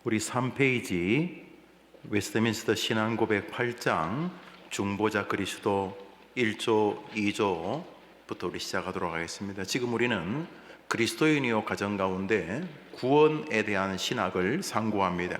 우리 3페이지 웨스트민스터 신앙고백 8장 중보자 그리스도 1조 2조부터 우리 시작하도록 하겠습니다. 지금 우리는 그리스도인이요 가정 가운데 구원에 대한 신학을 상고합니다.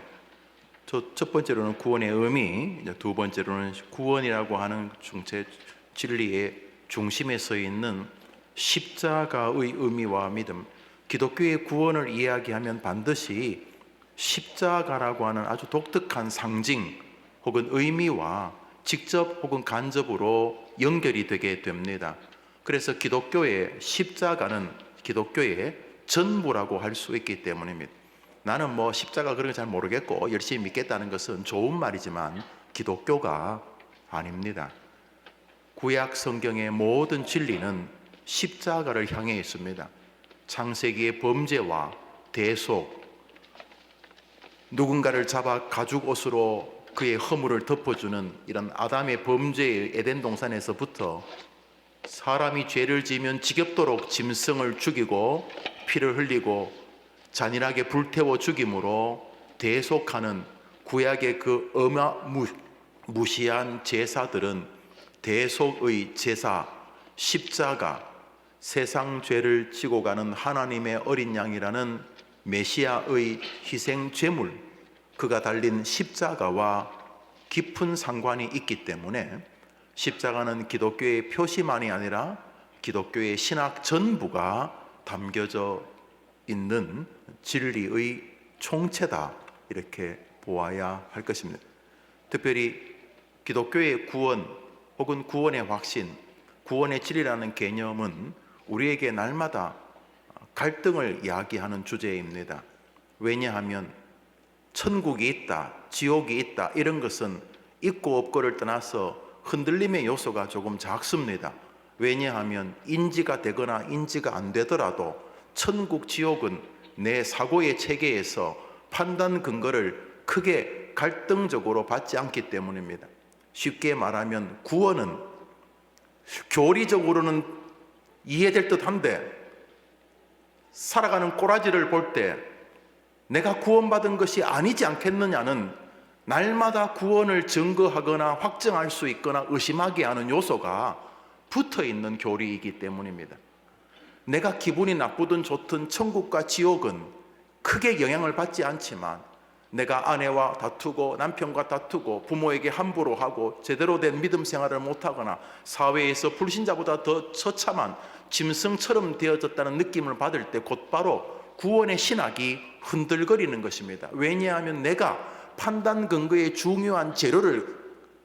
첫 번째로는 구원의 의미, 두 번째로는 구원이라고 하는 중체 진리의 중심에 서 있는 십자가의 의미와 믿음. 기독교의 구원을 이야기하면 반드시 십자가라고 하는 아주 독특한 상징 혹은 의미와 직접 혹은 간접으로 연결이 되게 됩니다. 그래서 기독교의 십자가는 기독교의 전부라고 할 수 있기 때문입니다. 나는 십자가 그런 거 잘 모르겠고 열심히 믿겠다는 것은 좋은 말이지만 기독교가 아닙니다. 구약 성경의 모든 진리는 십자가를 향해 있습니다. 창세기의 범죄와 대속, 누군가를 잡아 가죽 옷으로 그의 허물을 덮어주는 이런 아담의 범죄의 에덴 동산에서부터 사람이 죄를 지으면 지겹도록 짐승을 죽이고 피를 흘리고 잔인하게 불태워 죽임으로 대속하는 구약의 그 무시한 제사들은 대속의 제사, 십자가, 세상 죄를 지고 가는 하나님의 어린 양이라는 메시아의 희생 제물, 그가 달린 십자가와 깊은 상관이 있기 때문에 십자가는 기독교의 표시만이 아니라 기독교의 신학 전부가 담겨져 있는 진리의 총체다, 이렇게 보아야 할 것입니다. 특별히 기독교의 구원 혹은 구원의 확신, 구원의 진리라는 개념은 우리에게 날마다 갈등을 이야기하는 주제입니다. 왜냐하면 천국이 있다, 지옥이 있다, 이런 것은 있고 없고를 떠나서 흔들림의 요소가 조금 작습니다. 왜냐하면 인지가 되거나 인지가 안 되더라도 천국, 지옥은 내 사고의 체계에서 판단 근거를 크게 갈등적으로 받지 않기 때문입니다. 쉽게 말하면 구원은 교리적으로는 이해될 듯한데 살아가는 꼬라지를 볼 때 내가 구원받은 것이 아니지 않겠느냐는 날마다 구원을 증거하거나 확증할 수 있거나 의심하게 하는 요소가 붙어있는 교리이기 때문입니다. 내가 기분이 나쁘든 좋든 천국과 지옥은 크게 영향을 받지 않지만 내가 아내와 다투고 남편과 다투고 부모에게 함부로 하고 제대로 된 믿음 생활을 못하거나 사회에서 불신자보다 더 처참한 짐승처럼 되어졌다는 느낌을 받을 때 곧바로 구원의 신학이 흔들거리는 것입니다. 왜냐하면 내가 판단 근거의 중요한 재료를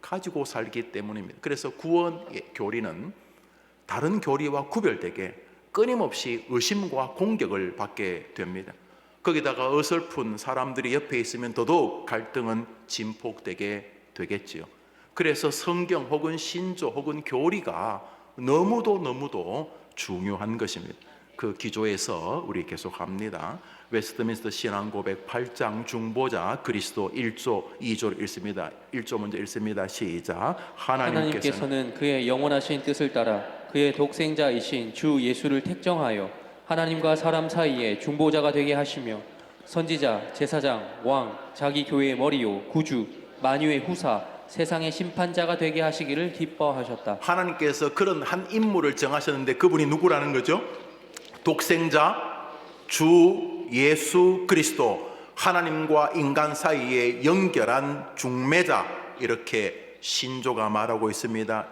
가지고 살기 때문입니다. 그래서 구원의 교리는 다른 교리와 구별되게 끊임없이 의심과 공격을 받게 됩니다. 거기다가 어설픈 사람들이 옆에 있으면 더더욱 갈등은 진폭되게 되겠지요. 그래서 성경 혹은 신조 혹은 교리가 너무도 중요한 것입니다. 그 기조에서 우리 계속합니다. 웨스트민스터 신앙고백 8장 중보자 그리스도 1조 2조를 읽습니다. 1조 먼저 읽습니다. 시작. 하나님께서는 그의 영원하신 뜻을 따라 그의 독생자이신 주 예수를 택정하여 하나님과 사람 사이에 중보자가 되게 하시며 선지자, 제사장, 왕, 자기 교회의 머리요 구주, 만유의 후사, 세상의 심판자가 되게 하시기를 기뻐하셨다. 하나님께서 그런 한 인물을 정하셨는데 그분이 누구라는 거죠? 독생자 주 예수 그리스도, 하나님과 인간 사이에 연결한 중매자, 이렇게 신조가 말하고 있습니다.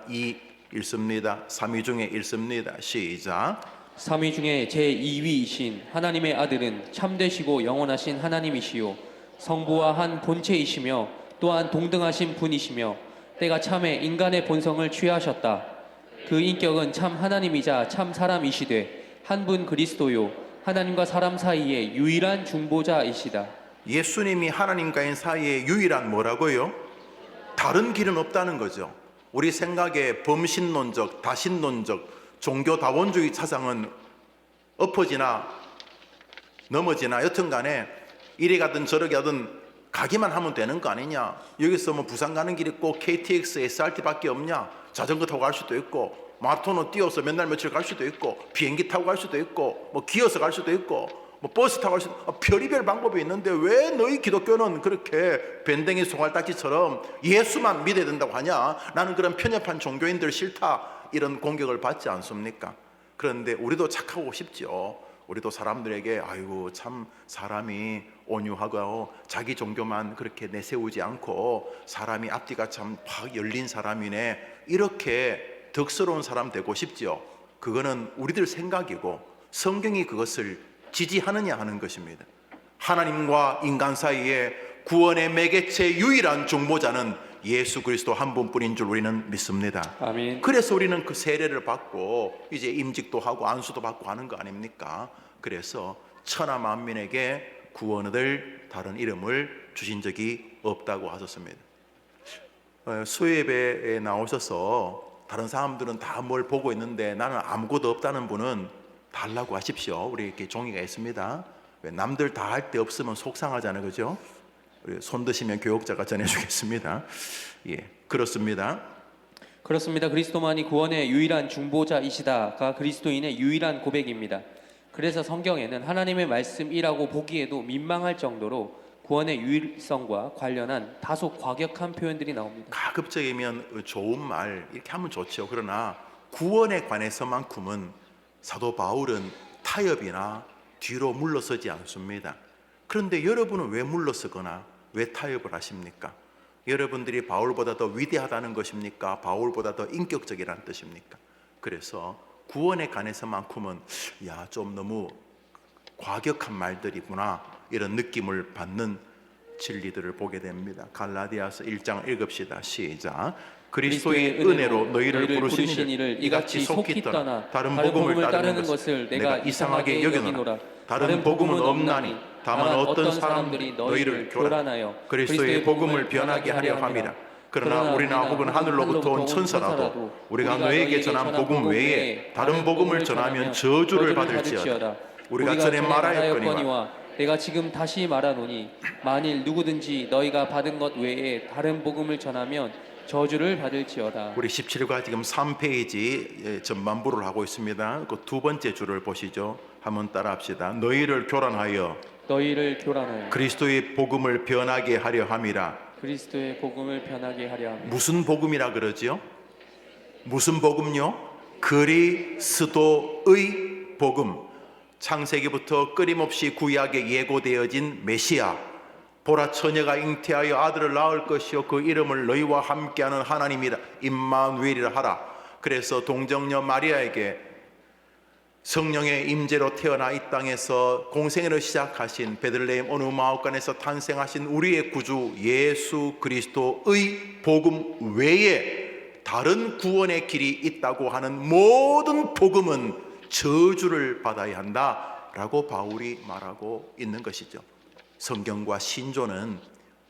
읽습니다. 3위 중에 읽습니다. 시작. 삼위 중에 제2위이신 하나님의 아들은 참되시고 영원하신 하나님이시요 성부와 한 본체이시며 또한 동등하신 분이시며 때가 참에 인간의 본성을 취하셨다. 그 인격은 참 하나님이자 참 사람이시되 한 분 그리스도요 하나님과 사람 사이에 유일한 중보자이시다. 예수님이 하나님과인 사이에 유일한 뭐라고요? 다른 길은 없다는 거죠. 우리 생각에 범신론적, 다신론적, 종교다원주의 사상은 엎어지나 넘어지나 여튼 간에 이리 가든 저리 가든 가기만 하면 되는 거 아니냐. 여기서 부산 가는 길이 꼭 KTX, SRT밖에 없냐. 자전거 타고 갈 수도 있고 마라톤을 뛰어서 몇 날 며칠 갈 수도 있고 비행기 타고 갈 수도 있고 기어서 갈 수도 있고 뭐 버스 타고 갈 수, 별의별 방법이 있는데 왜 너희 기독교는 그렇게 밴댕이 송알딱지처럼 예수만 믿어야 된다고 하냐? 나는 그런 편협한 종교인들 싫다, 이런 공격을 받지 않습니까? 그런데 우리도 착하고 싶죠. 우리도 사람들에게 아이고 참 사람이 온유하고 자기 종교만 그렇게 내세우지 않고 사람이 앞뒤가 참 확 열린 사람이네, 이렇게 덕스러운 사람 되고 싶죠. 그거는 우리들 생각이고 성경이 그것을 지지하느냐 하는 것입니다. 하나님과 인간 사이에 구원의 매개체 유일한 중보자는 예수 그리스도 한 분뿐인 줄 우리는 믿습니다. 아멘. 그래서 우리는 그 세례를 받고 이제 임직도 하고 안수도 받고 하는 거 아닙니까? 그래서 천하 만민에게 구원을 얻을 다른 이름을 주신 적이 없다고 하셨습니다. 수예배에 나오셔서 다른 사람들은 다 뭘 보고 있는데 나는 아무것도 없다는 분은 달라고 하십시오. 우리 이렇게 종이가 있습니다. 왜 남들 다 할 때 없으면 속상하잖아요, 그죠? 우리 손 드시면 교육자가 전해주겠습니다. 예, 그렇습니다. 그렇습니다. 그리스도만이 구원의 유일한 중보자이시다가 그리스도인의 유일한 고백입니다. 그래서 성경에는 하나님의 말씀이라고 보기에도 민망할 정도로 구원의 유일성과 관련한 다소 과격한 표현들이 나옵니다. 가급적이면 좋은 말 이렇게 하면 좋죠. 그러나 구원에 관해서만큼은 사도 바울은 타협이나 뒤로 물러서지 않습니다. 그런데 여러분은 왜 물러서거나 왜 타협을 하십니까? 여러분들이 바울보다 더 위대하다는 것입니까? 바울보다 더 인격적이라는 뜻입니까? 그래서 구원에 관해서만큼은 좀 너무 과격한 말들이구나, 이런 느낌을 받는 진리들을 보게 됩니다. 갈라디아서 1장 읽읍시다. 시작. 그리스도의 은혜로 너희를 부르신 이를 이같이 속히 떠나 다른 복음을 따르는 것을 내가 이상하게 여기노라. 다른 복음은 없나니 다만 어떤 사람들이 너희를 교란하여 그리스도의 복음을 변하게 하려 함이라. 그러나 우리나 혹은 하늘로부터 온 천사라도 우리가 너에게 전한 복음 외에 다른 복음을 전하면 저주를 받을지어다. 우리가 전에 말하였거니와 내가 지금 다시 말하노니 만일 누구든지 너희가 받은 것 외에 다른 복음을 전하면 저주를 받을지어다. 우리 17과 지금 3페이지 전반부를 하고 있습니다. 그 두 번째 줄을 보시죠. 한번 따라합시다. 너희를 교란하여 그리스도의 복음을 변하게 하려 함이라. 그리스도의 복음을 변하게 하려 함이라. 무슨 복음이라 그러지요? 무슨 복음요? 그리스도의 복음. 창세기부터 끊임없이 구약에 예고되어진 메시아. 보라, 처녀가 잉태하여 아들을 낳을 것이요 그 이름을 너희와 함께하는 하나님이라 임마누엘이라 하라. 그래서 동정녀 마리아에게 성령의 임재로 태어나 이 땅에서 공생애를 시작하신 베들레헴 어느 마을간에서 탄생하신 우리의 구주 예수 그리스도의 복음 외에 다른 구원의 길이 있다고 하는 모든 복음은 저주를 받아야 한다라고 바울이 말하고 있는 것이죠. 성경과 신조는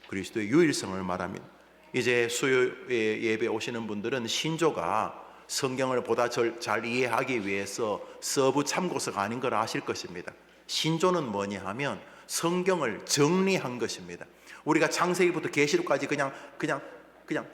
그리스도의 유일성을 말합니다. 이제 수요 예배 오시는 분들은 신조가 성경을 보다 잘 이해하기 위해서 서부 참고서가 아닌 걸 아실 것입니다. 신조는 뭐냐 하면 성경을 정리한 것입니다. 우리가 창세기부터 계시록까지 그냥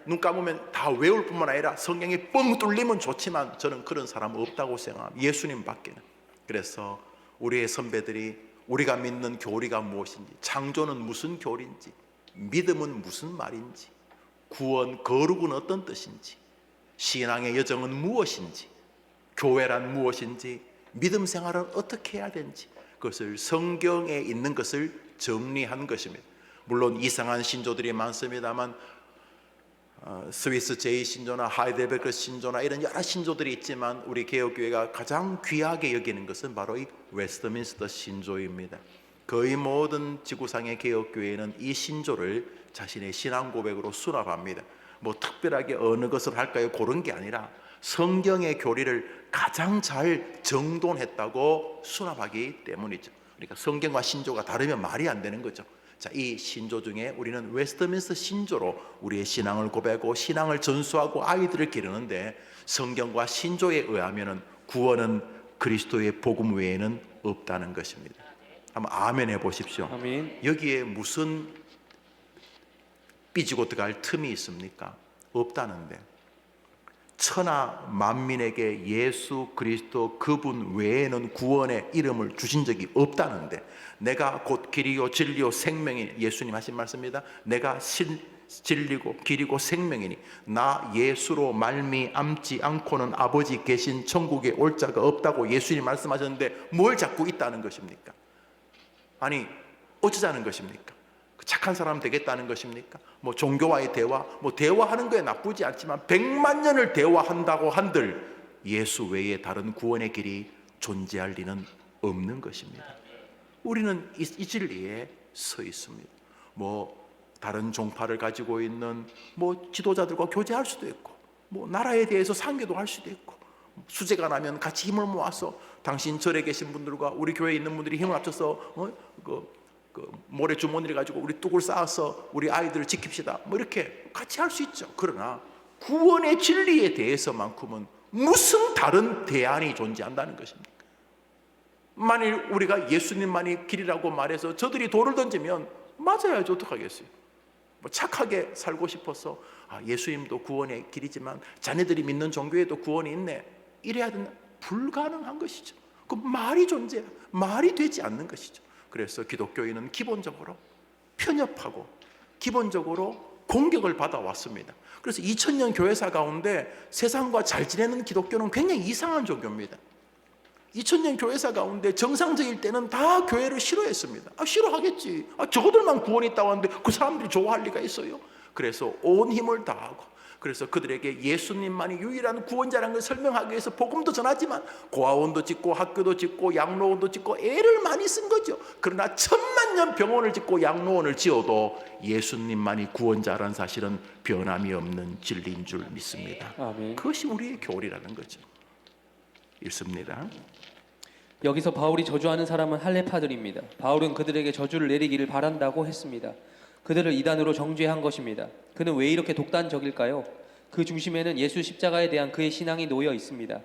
눈 감으면 다 외울 뿐만 아니라 성경이 뻥 뚫리면 좋지만 저는 그런 사람 없다고 생각합니다. 예수님 밖에는. 그래서 우리의 선배들이 우리가 믿는 교리가 무엇인지, 창조는 무슨 교리인지, 믿음은 무슨 말인지, 구원, 거룩은 어떤 뜻인지, 신앙의 여정은 무엇인지, 교회란 무엇인지, 믿음 생활은 어떻게 해야 되는지, 그것을 성경에 있는 것을 정리한 것입니다. 물론 이상한 신조들이 많습니다만 스위스 제2신조나 하이델베르크 신조나 이런 여러 신조들이 있지만 우리 개혁교회가 가장 귀하게 여기는 것은 바로 이 웨스트민스터 신조입니다. 거의 모든 지구상의 개혁교회는 이 신조를 자신의 신앙 고백으로 수납합니다. 뭐 특별하게 어느 것을 할까요? 그런 게 아니라 성경의 교리를 가장 잘 정돈했다고 수납하기 때문이죠. 그러니까 성경과 신조가 다르면 말이 안 되는 거죠. 자, 이 신조 중에 우리는 웨스트민스터 신조로 우리의 신앙을 고백하고 신앙을 전수하고 아이들을 기르는데 성경과 신조에 의하면 구원은 그리스도의 복음 외에는 없다는 것입니다. 한번 아멘 해보십시오. 아멘. 여기에 무슨 삐지고 들어갈 틈이 있습니까? 없다는데. 천하 만민에게 예수 그리스도 그분 외에는 구원의 이름을 주신 적이 없다는데, 내가 곧 길이요 진리요 생명이니, 예수님 하신 말씀입니다. 내가 진리고 길이고 생명이니 나 예수로 말미암지 않고는 아버지 계신 천국에 올 자가 없다고 예수님 말씀하셨는데 뭘 잡고 있다는 것입니까? 아니 어쩌자는 것입니까? 착한 사람 되겠다는 것입니까? 뭐 종교와의 대화, 뭐 대화하는 거에 나쁘지 않지만 100만 년을 대화한다고 한들 예수 외에 다른 구원의 길이 존재할 리는 없는 것입니다. 우리는 이 진리에 서 있습니다. 뭐 다른 종파를 가지고 있는 뭐 지도자들과 교제할 수도 있고, 뭐 나라에 대해서 상교도 할 수도 있고, 수재가 나면 같이 힘을 모아서 당신 절에 계신 분들과 우리 교회에 있는 분들이 힘을 합쳐서 모래 주머니를 가지고 우리 뚝을 쌓아서 우리 아이들을 지킵시다, 뭐 이렇게 같이 할 수 있죠. 그러나 구원의 진리에 대해서만큼은 무슨 다른 대안이 존재한다는 것입니까? 만일 우리가 예수님만이 길이라고 말해서 저들이 돌을 던지면 맞아야죠. 어떡하겠어요? 뭐 착하게 살고 싶어서 예수님도 구원의 길이지만 자네들이 믿는 종교에도 구원이 있네, 이래야 된다. 불가능한 것이죠. 그 말이 되지 않는 것이죠. 그래서 기독교인은 기본적으로 편협하고 기본적으로 공격을 받아왔습니다. 그래서 2000년 교회사 가운데 세상과 잘 지내는 기독교는 굉장히 이상한 종교입니다. 2000년 교회사 가운데 정상적일 때는 다 교회를 싫어했습니다. 싫어하겠지. 저들만 구원이 있다고 하는데 그 사람들이 좋아할 리가 있어요. 그래서 온 힘을 다하고, 그래서 그들에게 예수님만이 유일한 구원자라는 걸 설명하기 위해서 복음도 전하지만 고아원도 짓고 학교도 짓고 양로원도 짓고 애를 많이 쓴 거죠. 그러나 1000만 병원을 짓고 양로원을 지어도 예수님만이 구원자라는 사실은 변함이 없는 진리인 줄 믿습니다. 아멘. 그것이 우리의 교리라는 거죠. 읽습니다. 여기서 바울이 저주하는 사람은 할례파들입니다. 바울은 그들에게 저주를 내리기를 바란다고 했습니다. 그들을 이단으로 정죄한 것입니다. 그는 왜 이렇게 독단적일까요? 그 중심에는 예수 십자가에 대한 그의 신앙이 놓여 있습니다.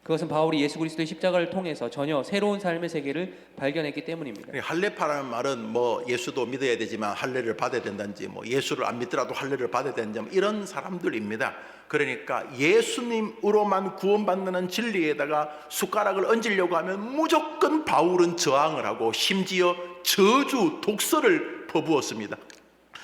그것은 바울이 예수 그리스도의 십자가를 통해서 전혀 새로운 삶의 세계를 발견했기 때문입니다. 할례파라는 말은 뭐 예수도 믿어야 되지만 할례를 받아야 된다든지, 뭐 예수를 안 믿더라도 할례를 받아야 된다든지 이런 사람들입니다. 그러니까 예수님으로만 구원받는 진리에다가 숟가락을 얹으려고 하면 무조건 바울은 저항을 하고 심지어 저주, 독설을 퍼부었습니다.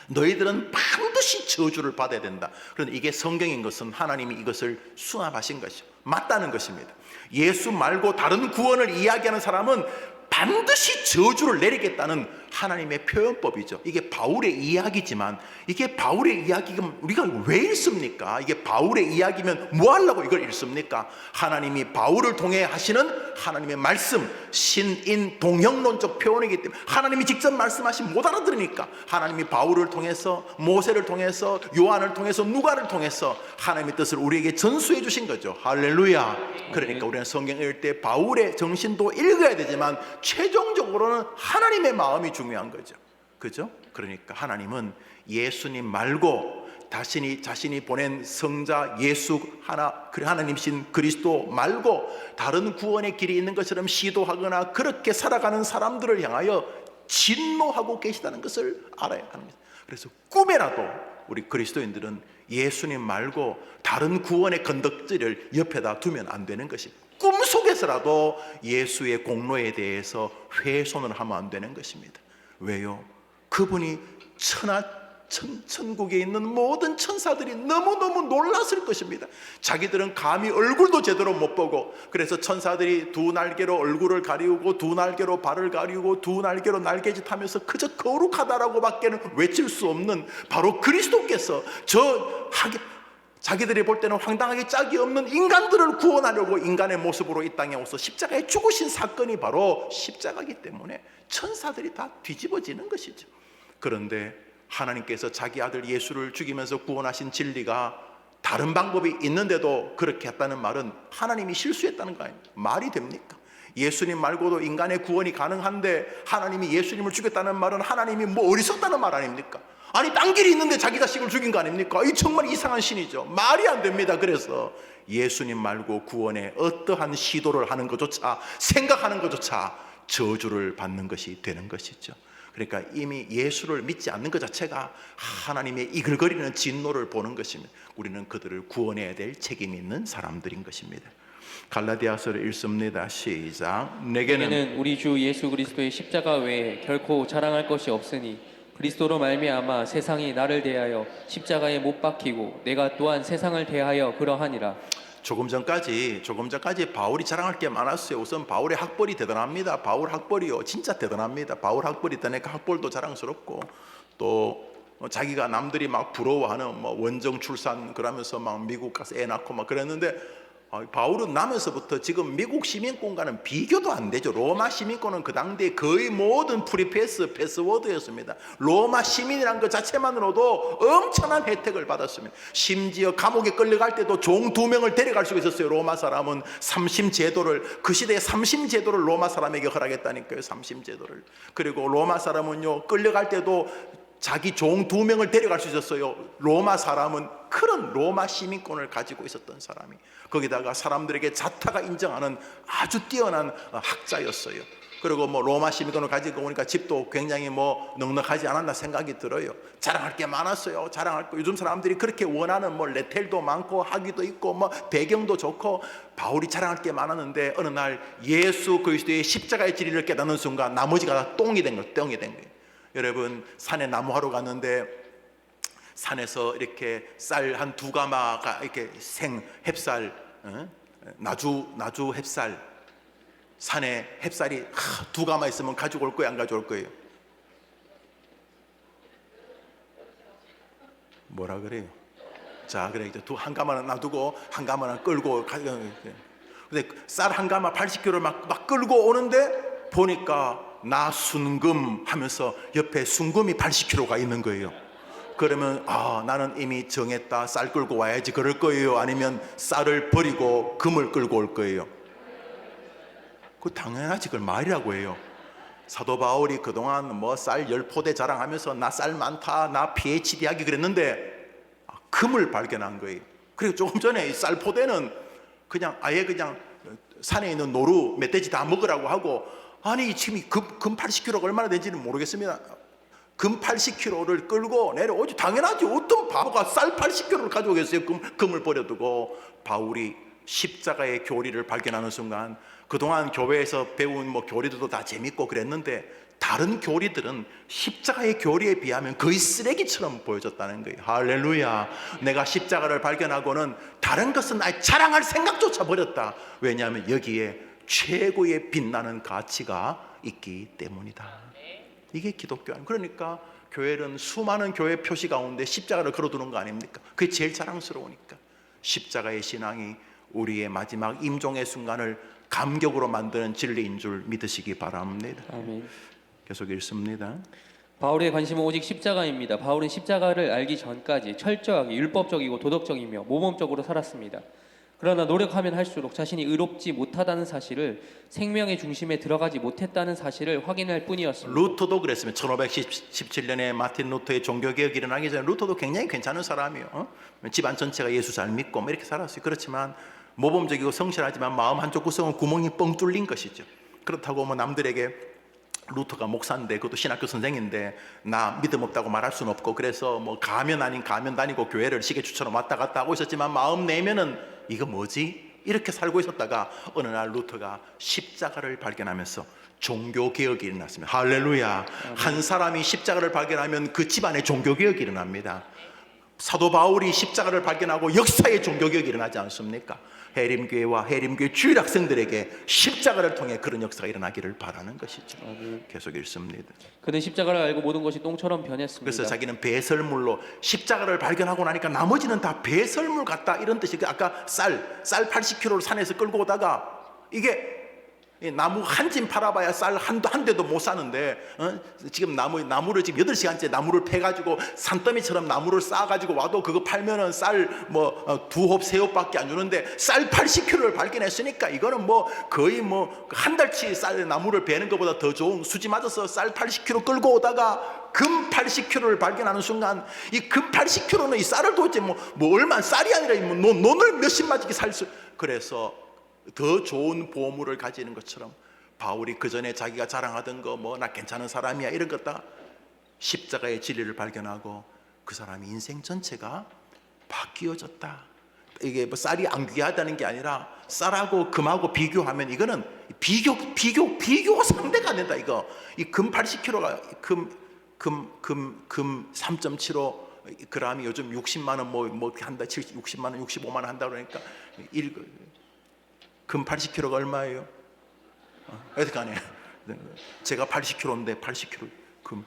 너희들은 반드시 저주를 받아야 된다. 그런데 이게 성경인 것은 하나님이 이것을 수납하신 것이죠. 맞다는 것입니다. 예수 말고 다른 구원을 이야기하는 사람은 반드시 저주를 내리겠다는 하나님의 표현법이죠. 이게 바울의 이야기지만, 이게 바울의 이야기가 우리가 왜 읽습니까? 이게 바울의 이야기면 뭐 하려고 이걸 읽습니까? 하나님이 바울을 통해 하시는 하나님의 말씀, 신인 동형론적 표현이기 때문에 하나님이 직접 말씀하시면 못 알아들으니까 하나님이 바울을 통해서, 모세를 통해서, 요한을 통해서, 누가를 통해서 하나님의 뜻을 우리에게 전수해 주신 거죠. 할렐루야. 그러니까 우리는 성경 읽을 때 바울의 정신도 읽어야 되지만 최종적으로는 하나님의 마음이 중요한 거죠. 그죠? 그러니까 하나님은 예수님 말고 자신이 보낸 성자 예수 하나님이신 그리스도 말고 다른 구원의 길이 있는 것처럼 시도하거나 그렇게 살아가는 사람들을 향하여 진노하고 계시다는 것을 알아야 합니다. 그래서 꿈에라도 우리 그리스도인들은 예수님 말고 다른 구원의 건덕지를 옆에다 두면 안 되는 것입니다. 꿈속에서라도 예수의 공로에 대해서 훼손을 하면 안 되는 것입니다. 왜요? 그분이 천국에 있는 모든 천사들이 너무너무 놀랐을 것입니다. 자기들은 감히 얼굴도 제대로 못 보고, 그래서 천사들이 두 날개로 얼굴을 가리우고 두 날개로 발을 가리우고 두 날개로 날개짓 하면서 그저 거룩하다라고 밖에는 외칠 수 없는 바로 그리스도께서 자기들이 볼 때는 황당하게 짝이 없는 인간들을 구원하려고 인간의 모습으로 이 땅에 오서 십자가에 죽으신 사건이 바로 십자가이기 때문에 천사들이 다 뒤집어지는 것이죠. 그런데 하나님께서 자기 아들 예수를 죽이면서 구원하신 진리가 다른 방법이 있는데도 그렇게 했다는 말은 하나님이 실수했다는 거 아닙니까? 말이 됩니까? 예수님 말고도 인간의 구원이 가능한데 하나님이 예수님을 죽였다는 말은 하나님이 뭐 어리석다는 말 아닙니까? 아니 딴 길이 있는데 자기 자식을 죽인 거 아닙니까? 이 정말 이상한 신이죠. 말이 안 됩니다. 그래서 예수님 말고 구원에 어떠한 시도를 하는 것조차, 생각하는 것조차 저주를 받는 것이 되는 것이죠. 그러니까 이미 예수를 믿지 않는 것 자체가 하나님의 이글거리는 진노를 보는 것입니다. 우리는 그들을 구원해야 될 책임이 있는 사람들인 것입니다. 갈라디아서를 읽습니다. 시작. 내게는 우리 주 예수 그리스도의 십자가 외에 결코 자랑할 것이 없으니 그리스도로 말미암아 세상이 나를 대하여 십자가에 못 박히고 내가 또한 세상을 대하여 그러하니라. 조금 전까지 바울이 자랑할 게 많았어요. 우선 바울의 학벌이 대단합니다. 바울 학벌이요 진짜 대단합니다. 바울 학벌이 있다니까 학벌도 자랑스럽고, 또 자기가 남들이 막 부러워하는 뭐 원정 출산 그러면서 막 미국 가서 애 낳고 막 그랬는데, 바울은 나면서부터 지금 미국 시민권과는 비교도 안 되죠. 로마 시민권은 그 당시에 거의 모든 패스워드였습니다. 로마 시민이란 것 자체만으로도 엄청난 혜택을 받았습니다. 심지어 감옥에 끌려갈 때도 종 2명을 데려갈 수 있었어요. 로마 사람은 삼심제도를, 그 시대에 삼심제도를 로마 사람에게 허락했다니까요. 삼심제도를. 그리고 로마 사람은요, 끌려갈 때도 자기 종 2명을 데려갈 수 있었어요. 로마 사람은 큰 로마 시민권을 가지고 있었던 사람이, 거기다가 사람들에게 자타가 인정하는 아주 뛰어난 학자였어요. 그리고 뭐 로마 시민권을 가지고 오니까 집도 굉장히 뭐 넉넉하지 않았나 생각이 들어요. 자랑할 게 많았어요. 자랑할 거. 요즘 사람들이 그렇게 원하는 뭐 레텔도 많고 학위도 있고 뭐 배경도 좋고, 바울이 자랑할 게 많았는데 어느 날 예수 그리스도의 십자가의 진리를 깨닫는 순간 나머지가 다 똥이 된 거예요. 여러분, 산에 나무하러 갔는데 산에서 이렇게 쌀 한 2가마가 이렇게 생 햅쌀, 나주 햅쌀, 산에 햅쌀이 2가마 있으면 가지고 올 거예요, 안 가져올 거예요? 뭐라 그래요? 자, 그래 이제 한 가마는 놔두고 한 가마는 끌고 근데 쌀 1가마 80kg를 막 끌고 오는데 보니까 나 순금 하면서 옆에 순금이 80kg가 있는 거예요. 그러면 나는 이미 정했다. 쌀 끌고 와야지 그럴 거예요? 아니면 쌀을 버리고 금을 끌고 올 거예요? 그 당연하지. 그걸 말이라고 해요. 사도 바울이 그동안 뭐 쌀 10포대 자랑하면서 나 쌀 많다, 나 PhD 하기 그랬는데 금을 발견한 거예요. 그리고 조금 전에 이 쌀 포대는 아예 그냥 산에 있는 노루 멧돼지 다 먹으라고 하고, 아니 지금 금 80kg가 얼마나 되는지는 모르겠습니다. 금 80kg를 끌고 내려오지. 당연하지. 어떤 바보가 쌀 80kg를 가져오겠어요? 금을 버려두고. 바울이 십자가의 교리를 발견하는 순간, 그동안 교회에서 배운 뭐 교리들도 다 재밌고 그랬는데 다른 교리들은 십자가의 교리에 비하면 거의 쓰레기처럼 보여졌다는 거예요. 할렐루야. 내가 십자가를 발견하고는 다른 것은 아예 자랑할 생각조차 버렸다. 왜냐하면 여기에 최고의 빛나는 가치가 있기 때문이다. 이게 기독교 아닙니까? 그러니까 교회는 수많은 교회 표시 가운데 십자가를 걸어두는 거 아닙니까? 그게 제일 자랑스러우니까. 십자가의 신앙이 우리의 마지막 임종의 순간을 감격으로 만드는 진리인 줄 믿으시기 바랍니다. 아멘. 계속 읽습니다. 바울의 관심은 오직 십자가입니다. 바울은 십자가를 알기 전까지 철저하게 율법적이고 도덕적이며 모범적으로 살았습니다. 그러나 노력하면 할수록 자신이 의롭지 못하다는 사실을, 생명의 중심에 들어가지 못했다는 사실을 확인할 뿐이었습니다. 루터도 그랬으면 1517년에 마틴 루터의 종교개혁이 일어나기 전에 루터도 굉장히 괜찮은 사람이에요. 집안 전체가 예수 잘 믿고 이렇게 살았어요. 그렇지만 모범적이고 성실하지만 마음 한쪽 구석은 구멍이 뻥 뚫린 것이죠. 그렇다고 뭐 남들에게 루터가 목사인데, 그것도 신학교 선생인데 나 믿음 없다고 말할 수는 없고, 그래서 뭐 가면 아닌 가면 다니고 교회를 시계추처럼 왔다 갔다 하고 있었지만 마음 내면은 이거 뭐지? 이렇게 살고 있었다가 어느 날 루터가 십자가를 발견하면서 종교개혁이 일어났습니다. 할렐루야. 한 사람이 십자가를 발견하면 그 집안에 종교개혁이 일어납니다. 사도 바울이 십자가를 발견하고 역사의 종교개혁이 일어나지 않습니까? 해림교회와 해림교회 주일 학생들에게 십자가를 통해 그런 역사가 일어나기를 바라는 것이죠. 계속 읽습니다. 그는 십자가를 알고 모든 것이 똥처럼 변했습니다. 그래서 자기는 배설물로 십자가를 발견하고 나니까 나머지는 다 배설물 같다, 이런 뜻이. 아까 쌀 80kg를 산에서 끌고 오다가 이게 나무 한 짐 팔아봐야 쌀 한 대도 못 사는데, 지금 나무를 지금 8시간째 나무를 패가지고 산더미처럼 나무를 쌓아가지고 와도 그거 팔면은 쌀 뭐 2홉 3홉밖에 안 주는데 쌀 80kg를 발견했으니까 이거는 뭐 거의 뭐 한 달치 쌀 나무를 베는 것보다 더 좋은 수지 맞아서 쌀 80kg 끌고 오다가 금 80kg를 발견하는 순간, 이 금 80kg는 이 쌀을 도대체 뭐 얼마, 쌀이 아니라 뭐 논을 몇십 마지기 살 수. 그래서 더 좋은 보물을 가지는 것처럼 바울이 그 전에 자기가 자랑하던 거 뭐 나 괜찮은 사람이야 이런 것 다 십자가의 진리를 발견하고 그 사람이 인생 전체가 바뀌어졌다. 이게 뭐 쌀이 안 귀하다는 게 아니라 쌀하고 금하고 비교하면 이거는 비교가 상대가 안 된다. 이거 이 금 80kg가 금 3.75 g이 요즘 60만 원 뭐 한다 60만 원 65만 원 한다 그러니까 금 80kg가 얼마예요? 어떡하네. 제가 80kg인데 80kg 금.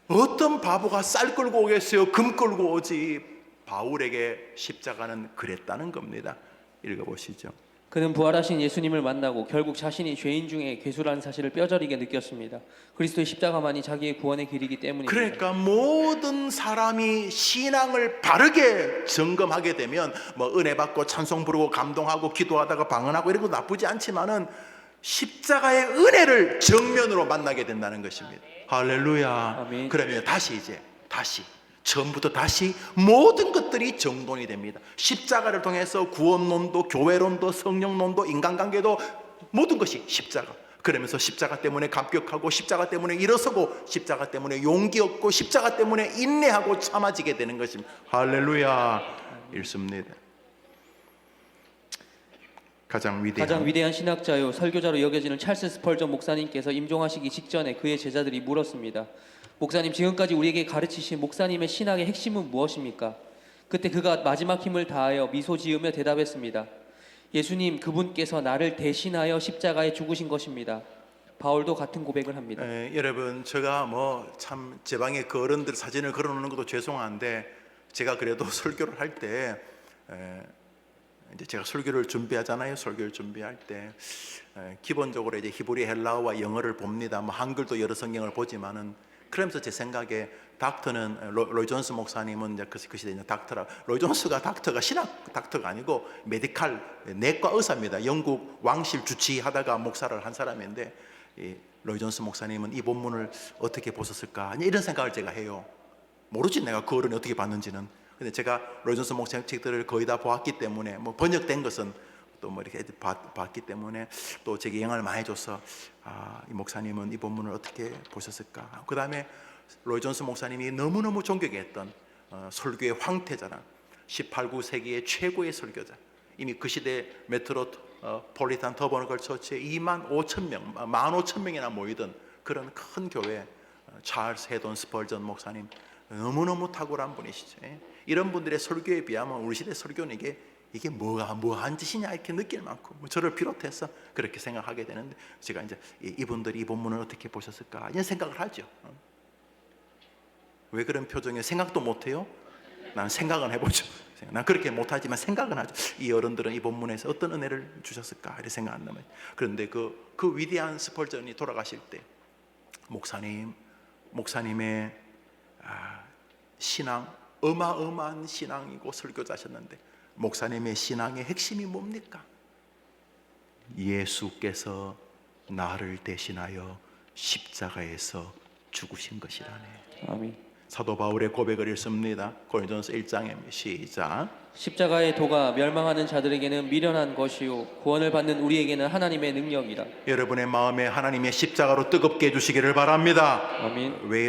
어떤 바보가 쌀 끌고 오겠어요? 금 끌고 오지. 바울에게 십자가는 그랬다는 겁니다. 읽어보시죠. 그는 부활하신 예수님을 만나고 결국 자신이 죄인 중에 괴수라는 사실을 뼈저리게 느꼈습니다. 그리스도의 십자가만이 자기의 구원의 길이기 때문입니다. 그러니까 모든 사람이 신앙을 바르게 점검하게 되면 뭐 은혜 받고 찬송 부르고 감동하고 기도하다가 방언하고 이런 거 나쁘지 않지만은 십자가의 은혜를 정면으로 만나게 된다는 것입니다. 할렐루야. 아멘. 그러면 다시 처음부터 다시 모든 것들이 정돈이 됩니다. 십자가를 통해서 구원론도 교회론도 성령론도 인간관계도 모든 것이 십자가. 그러면서 십자가 때문에 감격하고 십자가 때문에 일어서고 십자가 때문에 용기 얻고 십자가 때문에 인내하고 참아지게 되는 것입니다. 할렐루야. 읽습니다. 가장 위대한 신학자요 설교자로 여겨지는 찰스 스펄전 목사님께서 임종하시기 직전에 그의 제자들이 물었습니다. 목사님, 지금까지 우리에게 가르치신 목사님의 신학의 핵심은 무엇입니까? 그때 그가 마지막 힘을 다하여 미소 지으며 대답했습니다. 예수님, 그분께서 나를 대신하여 십자가에 죽으신 것입니다. 바울도 같은 고백을 합니다. 여러분, 제가 뭐 참 제 방에 그 어른들 사진을 걸어놓는 것도 죄송한데 제가 그래도 설교를 할 때 이제 제가 설교를 준비하잖아요. 설교를 준비할 때 기본적으로 이제 히브리 헬라어와 영어를 봅니다. 뭐 한글도 여러 성경을 보지만은 그러면서 제 생각에 닥터는 로이 존스 목사님은 이제 그 시대에 닥터라. 로이 존스가 닥터가 신학 닥터가 아니고 메디칼 내과 의사입니다. 영국 왕실 주치하다가 목사를 한 사람인데 로이 존스 목사님은 이 본문을 어떻게 보셨을까 이런 생각을 제가 해요. 모르지 내가 그 어른이 어떻게 봤는지는. 근데 제가 로이 존스 목사님 책들을 거의 다 보았기 때문에 뭐 번역된 것은 또 뭐 이렇게 봤기 때문에 또 제게 영향을 많이 줘서 이 목사님은 이 본문을 어떻게 보셨을까. 그 다음에 로이 존스 목사님이 너무너무 존경했던 설교의 황태자라 18, 9세기의 최고의 설교자. 이미 그 시대 메트로폴리탄 터버너클 처치에 2만 5천 명, 15,000명이나 모이던 그런 큰 교회 찰스 헤돈 스펄전 목사님 너무너무 탁월한 분이시죠. 이런 분들의 설교에 비하면 우리 시대 설교는 이게 뭐한 짓이냐 이렇게 느낄 만큼 저를 비롯해서 그렇게 생각하게 되는데 제가 이제 이분들이 이 본문을 어떻게 보셨을까 이런 생각을 하죠. 왜 그런 표정에 생각도 못해요? 난 생각은 해보죠. 난 그렇게 못하지만 생각은 하죠. 이 어른들은 이 본문에서 어떤 은혜를 주셨을까 이렇게 생각한단 말이에요. 그런데 그 위대한 스펄전이 돌아가실 때 목사님의 신앙 어마어마한 신앙이고 설교자셨는데 목사님의 신앙의 핵심이 뭡니까? 예수께서 나를 대신하여 십자가에서 죽으신 것이라네. 아멘. 사도 바울의 고백을 읽습니다. 고린도전서 1장에 시작. 십자가의 도가 멸망하는 자들에게는 미련한 것이요 구원을 받는 우리에게는 하나님의 능력이라. 여러분의 마음에 하나님의 십자가로 뜨겁게 해주시기를 바랍니다. 아멘. 왜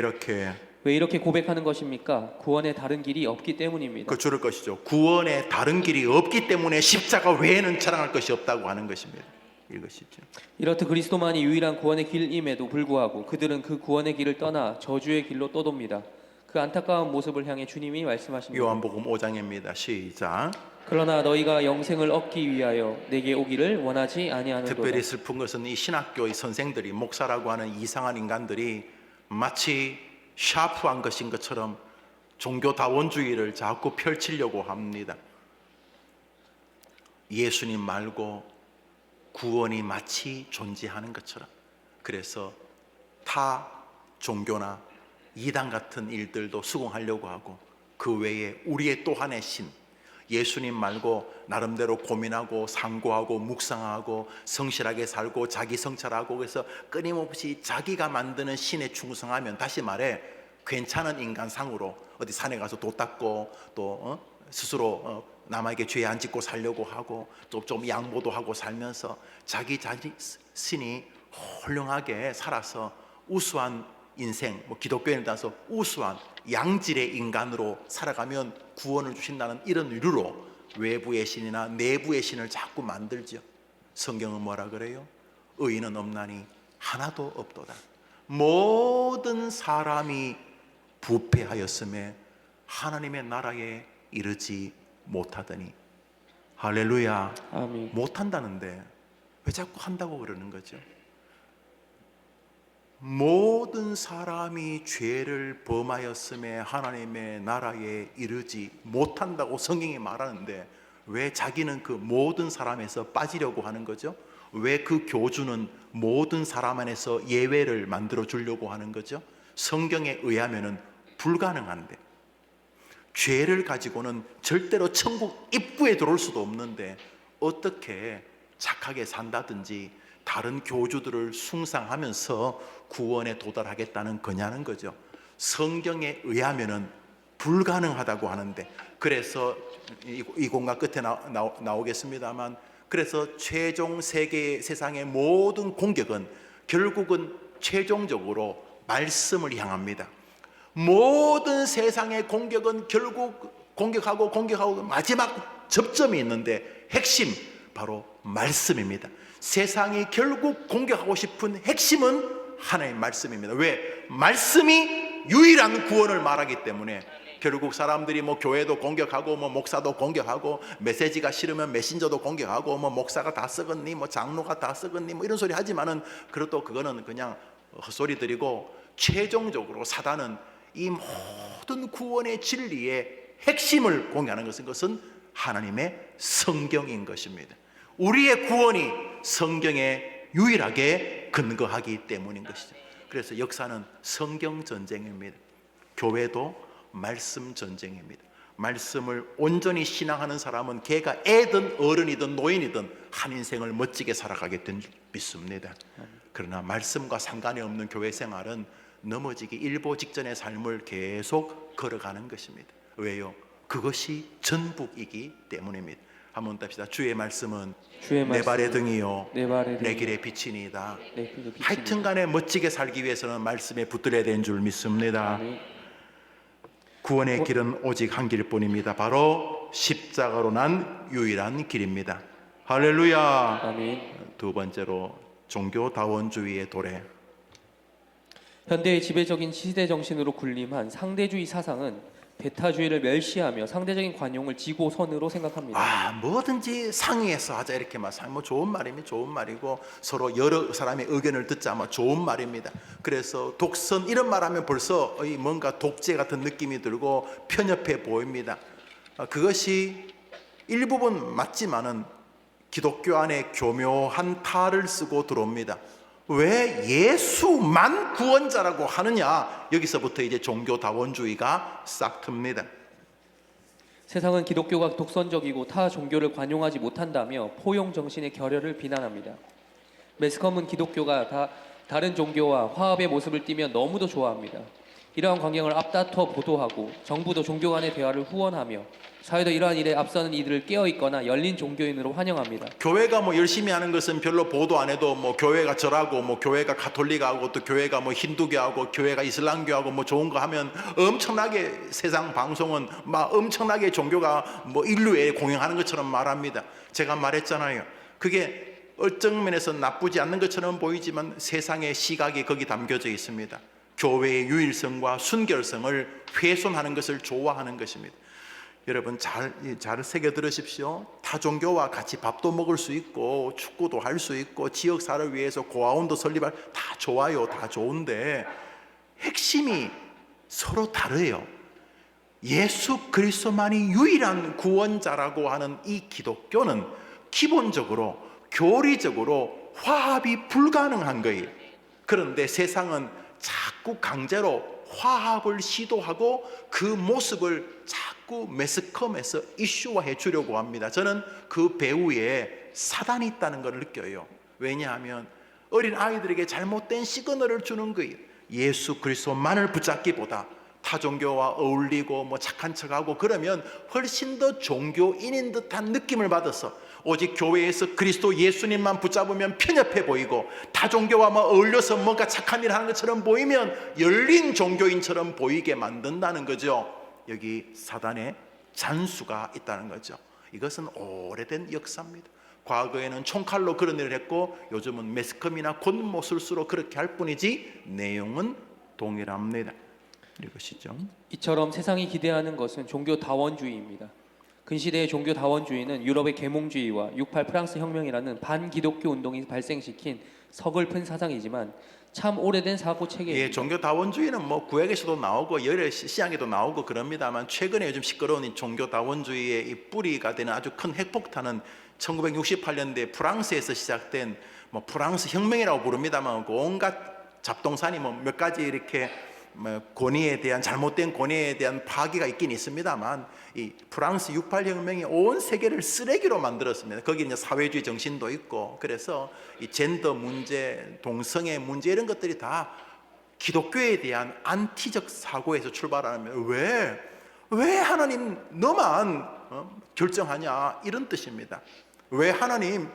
이렇게 고백하는 것입니까? 구원의 다른 길이 없기 때문입니다. 줄을 것이죠. 구원의 다른 길이 없기 때문에 십자가 외에는 자랑할 것이 없다고 하는 것입니다. 이것이죠. 이렇듯 그리스도만이 유일한 구원의 길임에도 불구하고 그들은 그 구원의 길을 떠나 저주의 길로 떠돕니다. 그 안타까운 모습을 향해 주님이 말씀하십니다. 요한복음 5장입니다. 시작. 그러나 너희가 영생을 얻기 위하여 내게 오기를 원하지 아니하는도다. 특별히 슬픈 것은 이 신학교의 선생들이 목사라고 하는 이상한 인간들이 마치 샤프한 것인 것처럼 종교다원주의를 자꾸 펼치려고 합니다. 예수님 말고 구원이 마치 존재하는 것처럼. 그래서 타 종교나 이단 같은 일들도 수긍하려고 하고 그 외에 우리의 또 하나의 신 예수님 말고 나름대로 고민하고 상고하고 묵상하고 성실하게 살고 자기 성찰하고 그래서 끊임없이 자기가 만드는 신에 충성하면 다시 말해 괜찮은 인간상으로 어디 산에 가서 도 닦고 또 스스로 남에게 죄 안 짓고 살려고 하고 또 좀 양보도 하고 살면서 자기 신이 훌륭하게 살아서 우수한 인생, 기독교인에 따라서 우수한 양질의 인간으로 살아가면 구원을 주신다는 이런 이유로 외부의 신이나 내부의 신을 자꾸 만들죠. 성경은 뭐라 그래요? 의인은 없나니 하나도 없도다. 모든 사람이 부패하였음에 하나님의 나라에 이르지 못하더니. 할렐루야. 아멘. 못한다는데 왜 자꾸 한다고 그러는 거죠? 모든 사람이 죄를 범하였음에 하나님의 나라에 이르지 못한다고 성경이 말하는데 왜 자기는 그 모든 사람에서 빠지려고 하는 거죠? 왜 그 교주는 모든 사람 안에서 예외를 만들어 주려고 하는 거죠? 성경에 의하면은 불가능한데, 죄를 가지고는 절대로 천국 입구에 들어올 수도 없는데 어떻게 착하게 산다든지 다른 교주들을 숭상하면서 구원에 도달하겠다는 거냐는 거죠. 성경에 의하면은 불가능하다고 하는데, 그래서 이 공간 끝에 나오겠습니다만, 그래서 최종 세상의 모든 공격은 결국은 최종적으로 말씀을 향합니다. 모든 세상의 공격은 결국 공격하고 마지막 접점이 있는데 핵심 바로 말씀입니다. 세상이 결국 공격하고 싶은 핵심은 하나님의 말씀입니다. 왜? 말씀이 유일한 구원을 말하기 때문에. 결국 사람들이 교회도 공격하고 목사도 공격하고 메시지가 싫으면 메신저도 공격하고 목사가 다 썩었니 장로가 다 썩었니 이런 소리 하지만은 그래도 그거는 그냥 헛소리들이고, 최종적으로 사단은 이 모든 구원의 진리의 핵심을 공개하는 것은 하나님의 성경인 것입니다. 우리의 구원이 성경에 유일하게 근거하기 때문인 것이죠. 그래서 역사는 성경 전쟁입니다. 교회도 말씀 전쟁입니다. 말씀을 온전히 신앙하는 사람은 걔가 애든 어른이든 노인이든 한 인생을 멋지게 살아가게 된 줄 믿습니다. 그러나 말씀과 상관이 없는 교회 생활은 넘어지기 일보 직전의 삶을 계속 걸어가는 것입니다. 왜요? 그것이 전부이기 때문입니다. 한번 답시다. 주의 말씀은 내 발의 등이요 내 길의 빛이니이다. 하여튼 간에 멋지게 살기 위해서는 말씀에 붙들어야 되는 줄 믿습니다. 아멘. 구원의 길은 오직 한 길뿐입니다. 바로 십자가로 난 유일한 길입니다. 할렐루야. 아멘. 두 번째로 종교다원주의의 도래. 현대의 지배적인 시대 정신으로 군림한 상대주의 사상은 배타주의를 멸시하며 상대적인 관용을 지고선으로 생각합니다. 뭐든지 상의해서 하자 이렇게 좋은 말이면 좋은 말이고, 서로 여러 사람의 의견을 듣자 좋은 말입니다. 그래서 독선 이런 말하면 벌써 뭔가 독재 같은 느낌이 들고 편협해 보입니다. 그것이 일부분 맞지만은 기독교 안에 교묘한 탈을 쓰고 들어옵니다. 왜 예수만 구원자라고 하느냐? 여기서부터 이제 종교다원주의가 싹 틉니다. 세상은 기독교가 독선적이고 타 종교를 관용하지 못한다며 포용 정신의 결여를 비난합니다. 매스컴은 기독교가 다른 종교와 화합의 모습을 띠면 너무도 좋아합니다. 이러한 광경을 앞다퉈 보도하고 정부도 종교 간의 대화를 후원하며 사회도 이러한 일에 앞서는 이들을 깨어있거나 열린 종교인으로 환영합니다. 교회가 열심히 하는 것은 별로 보도 안 해도 교회가 절하고 교회가 가톨릭하고 또 교회가 힌두교하고 교회가 이슬람교하고 좋은 거 하면 엄청나게 세상 방송은 엄청나게 종교가 인류에 공영하는 것처럼 말합니다. 제가 말했잖아요. 그게 어떤 면에서 나쁘지 않는 것처럼 보이지만 세상의 시각이 거기 담겨져 있습니다. 교회의 유일성과 순결성을 훼손하는 것을 좋아하는 것입니다. 여러분 잘 새겨 들으십시오. 타 종교와 같이 밥도 먹을 수 있고 축구도 할 수 있고 지역사를 위해서 고아원도 설립할, 다 좋아요. 다 좋은데 핵심이 서로 다르요. 예수 그리스도만이 유일한 구원자라고 하는 이 기독교는 기본적으로 교리적으로 화합이 불가능한 거예요. 그런데 세상은 자꾸 강제로 화합을 시도하고 그 모습을 자꾸 매스컴에서 이슈화해 주려고 합니다. 저는 그 배후에 사단이 있다는 걸 느껴요. 왜냐하면 어린 아이들에게 잘못된 시그널을 주는 거예요. 예수 그리스도만을 붙잡기보다 타 종교와 어울리고 착한 척하고 그러면 훨씬 더 종교인인 듯한 느낌을 받아서 오직 교회에서 그리스도 예수님만 붙잡으면 편협해 보이고 다종교와 어울려서 뭔가 착한 일 하는 것처럼 보이면 열린 종교인처럼 보이게 만든다는 거죠. 여기 사단의 잔수가 있다는 거죠. 이것은 오래된 역사입니다. 과거에는 총칼로 그런 일을 했고 요즘은 매스컴이나 곤모술수로 그렇게 할 뿐이지 내용은 동일합니다. 이것이죠. 이처럼 세상이 기대하는 것은 종교 다원주의입니다. 근시대의 종교 다원주의는 유럽의 계몽주의와 68 프랑스 혁명이라는 반기독교 운동이 발생시킨 서글픈 사상이지만 참 오래된 사고 체계입니다. 예, 종교 다원주의는 구약에서도 나오고 여러 시향에도 나오고 그럽니다만 최근에 요즘 시끄러운 이 종교 다원주의의 이 뿌리가 되는 아주 큰 핵폭탄은 1968년대 프랑스에서 시작된 프랑스 혁명이라고 부릅니다만 온갖 잡동사니 몇 가지 이렇게 권위에 대한 잘못된 권위에 대한 파기가 있긴 있습니다만 이 프랑스 68 혁명이 온 세계를 쓰레기로 만들었습니다. 거기 이제 사회주의 정신도 있고 그래서 이 젠더 문제, 동성애 문제 이런 것들이 다 기독교에 대한 안티적 사고에서 출발하면 왜 하나님 너만 결정하냐 이런 뜻입니다. 왜 하나님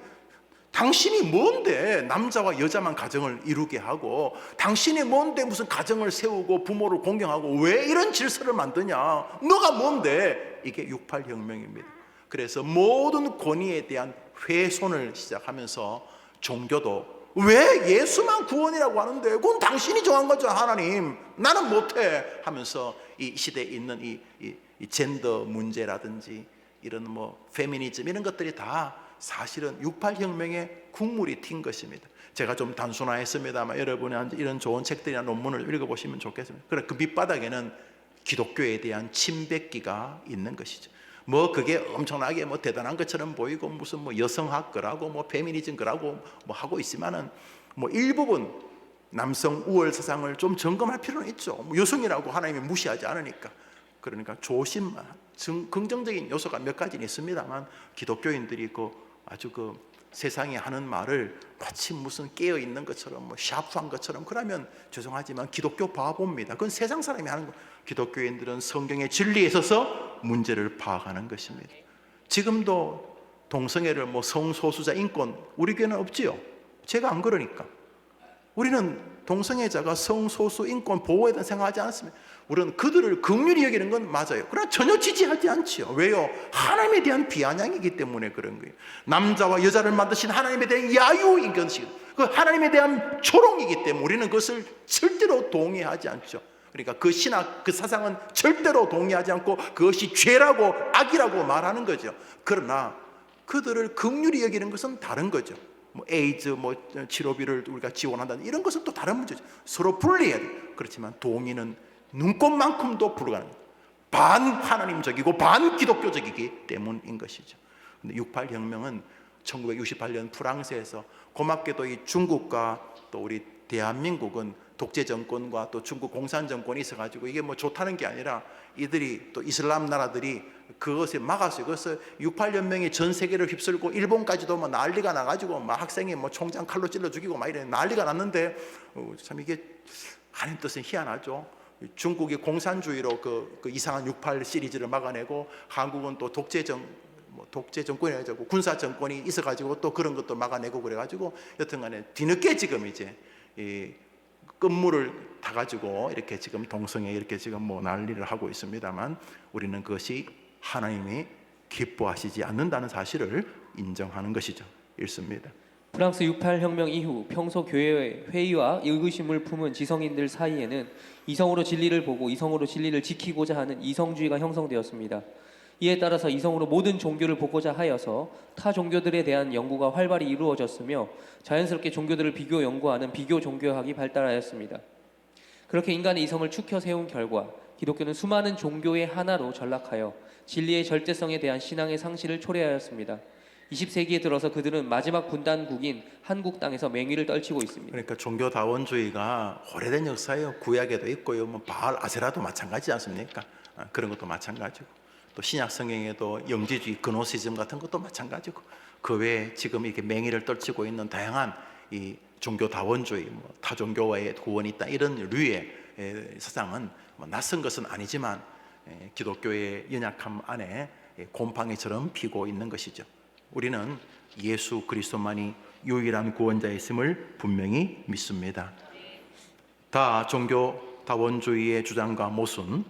당신이 뭔데 남자와 여자만 가정을 이루게 하고 당신이 뭔데 무슨 가정을 세우고 부모를 공경하고 왜 이런 질서를 만드냐 너가 뭔데 이게 68 혁명입니다. 그래서 모든 권위에 대한 훼손을 시작하면서 종교도 왜 예수만 구원이라고 하는데 그건 당신이 정한 거죠 하나님 나는 못해 하면서 이 시대에 있는 이 젠더 문제라든지 이런 페미니즘 이런 것들이 다 사실은 68 혁명의 국물이 튄 것입니다. 제가 좀 단순화했습니다만 여러분이 이런 좋은 책들이나 논문을 읽어보시면 좋겠습니다. 그래 그 밑바닥에는 기독교에 대한 침뱉기가 있는 것이죠. 그게 엄청나게 대단한 것처럼 보이고 무슨 여성학 거라고 페미니즘 거라고 하고 있지만은 일부분 남성 우월 사상을 좀 점검할 필요는 있죠. 여성이라고 하나님이 무시하지 않으니까. 그러니까 긍정적인 요소가 몇 가지는 있습니다만 기독교인들이 아주 세상이 하는 말을 마치 무슨 깨어 있는 것처럼 샤프한 것처럼 그러면 죄송하지만 기독교 바보입니다. 그건 세상 사람이 하는 거. 기독교인들은 성경의 진리에 있어서 문제를 파악하는 것입니다. 지금도 동성애를 성소수자 인권 우리 교회는 없지요. 제가 안 그러니까. 우리는 동성애자가 성소수 인권 보호에 대한 생각하지 않았습니다. 우리는 그들을 긍휼히 여기는 건 맞아요. 그러나 전혀 지지하지 않지요. 왜요? 하나님에 대한 비아냥이기 때문에 그런 거예요. 남자와 여자를 만드신 하나님에 대한 야유인 것이 그 하나님에 대한 조롱이기 때문에 우리는 그것을 절대로 동의하지 않죠. 그러니까 그 신학, 그 사상은 절대로 동의하지 않고 그것이 죄라고 악이라고 말하는 거죠. 그러나 그들을 긍휼히 여기는 것은 다른 거죠. 에이즈 치료비를 우리가 지원한다 이런 것은 또 다른 문제죠. 서로 분리해야 돼요. 그렇지만 동의는 눈꽃만큼도 불가능합니다. 반 하나님적이고 반 기독교적이기 때문인 것이죠. 근데 68 혁명은 1968년 프랑스에서 고맙게도 이 중국과 또 우리 대한민국은 독재 정권과 또 중국 공산 정권이 있어가지고 이게 좋다는 게 아니라 이들이 또 이슬람 나라들이 그것을 막았어요. 그래서 68 혁명이 전 세계를 휩쓸고 일본까지도 난리가 나가지고 학생이 총장 칼로 찔러 죽이고 이래 난리가 났는데 참 이게 하나님 뜻은 희한하죠. 중국이 공산주의로 그 이상한 68 시리즈를 막아내고 한국은 또 독재 정권이 아니고 군사 정권이 있어가지고 또 그런 것도 막아내고 그래가지고 여튼간에 뒤늦게 지금 이제 이 끝물을 타가지고 이렇게 지금 동성애 이렇게 지금 난리를 하고 있습니다만 우리는 그것이 하나님이 기뻐하시지 않는다는 사실을 인정하는 것이죠. 읽습니다. 프랑스 68 혁명 이후 평소 교회 회의와 의구심을 품은 지성인들 사이에는 이성으로 진리를 보고 이성으로 진리를 지키고자 하는 이성주의가 형성되었습니다. 이에 따라서 이성으로 모든 종교를 보고자 하여서 타 종교들에 대한 연구가 활발히 이루어졌으며 자연스럽게 종교들을 비교 연구하는 비교 종교학이 발달하였습니다. 그렇게 인간의 이성을 추켜 세운 결과 기독교는 수많은 종교의 하나로 전락하여 진리의 절대성에 대한 신앙의 상실을 초래하였습니다. 20세기에 들어서 그들은 마지막 분단국인 한국 땅에서 맹위를 떨치고 있습니다. 그러니까 종교 다원주의가 오래된 역사예요. 구약에도 있고요. 바알 아세라도 마찬가지지 않습니까? 그런 것도 마찬가지고 또 신약 성경에도 영지주의 그노시즘 같은 것도 마찬가지고 그 외에 지금 이렇게 맹위를 떨치고 있는 다양한 이 종교 다원주의, 타종교와의 구원이 있다 이런 류의 사상은 낯선 것은 아니지만 기독교의 연약함 안에 곰팡이처럼 피고 있는 것이죠. 우리는 예수 그리스도만이 유일한 구원자였음을 분명히 믿습니다. 다종교다원주의의 주장과 모순,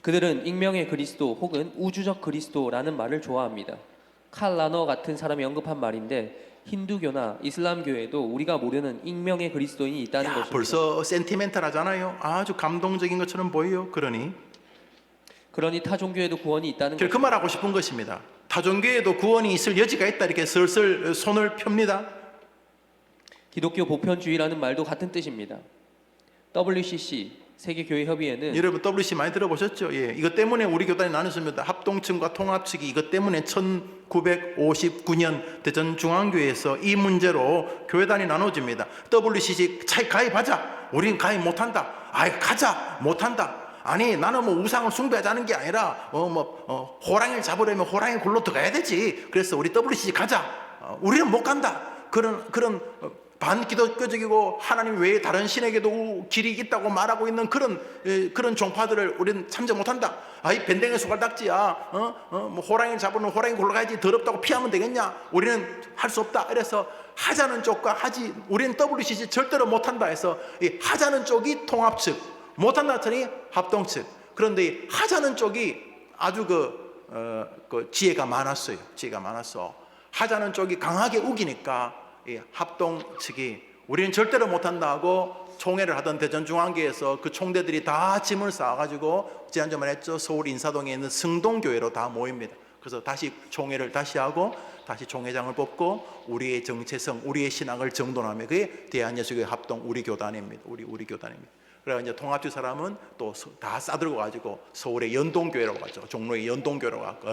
그들은 익명의 그리스도 혹은 우주적 그리스도라는 말을 좋아합니다. 칼 라너 같은 사람이 언급한 말인데 힌두교나 이슬람교에도 우리가 모르는 익명의 그리스도인이 있다는 것입니다. 벌써 센티멘탈하잖아요. 아주 감동적인 것처럼 보여요. 그러니 타 종교에도 구원이 있다는 그 것입니다. 말하고 싶은 것입니다. 타종교에도 구원이 있을 여지가 있다 이렇게 슬슬 손을 펴니다. 기독교 보편주의라는 말도 같은 뜻입니다. WCC 세계교회협의회는 여러분 WC 많이 들어보셨죠? 이것 때문에 우리 교단이 나눴습니다. 합동층과 통합측이 이것 때문에 1959년 대전중앙교회에서 이 문제로 교회단이 나눠집니다. WCC 차이 가입하자. 우린 가입 못한다. 가자. 못한다. 아니 나는 뭐 우상을 숭배하자는 게 아니라 호랑이를 잡으려면 호랑이 굴로 들어가야 되지. 그래서 우리 WCC 가자. 우리는 못 간다. 그런 반기독교적이고 하나님 외에 다른 신에게도 길이 있다고 말하고 있는 그런 종파들을 우리는 참여 못한다. 이 밴댕이 소갈딱지야. 뭐 호랑이를 잡으면 호랑이 굴러 가야지. 더럽다고 피하면 되겠냐? 우리는 할 수 없다. 그래서 하자는 쪽과 우리는 WCC 절대로 못한다 해서 이 하자는 쪽이 통합 측, 못한다 하더니 합동 측. 그런데 이 하자는 쪽이 아주 그 지혜가 많았어요. 지혜가 많았어. 하자는 쪽이 강하게 우기니까 이 합동 측이 우리는 절대로 못한다 하고 총회를 하던 대전중앙교에서 그 총대들이 다 짐을 쌓아가지고 지난주에 했죠. 서울 인사동에 있는 승동교회로 다 모입니다. 그래서 다시 총회를 다시 하고 다시 총회장을 뽑고 우리의 정체성, 우리의 신앙을 정돈하며 그게 대한예수교회 합동 우리 교단입니다. 우리 교단입니다. 그래서 이제 통합주 사람은 또 다 싸들고 가지고 서울의 연동교회로 가죠. 종로의 연동교회로 가고,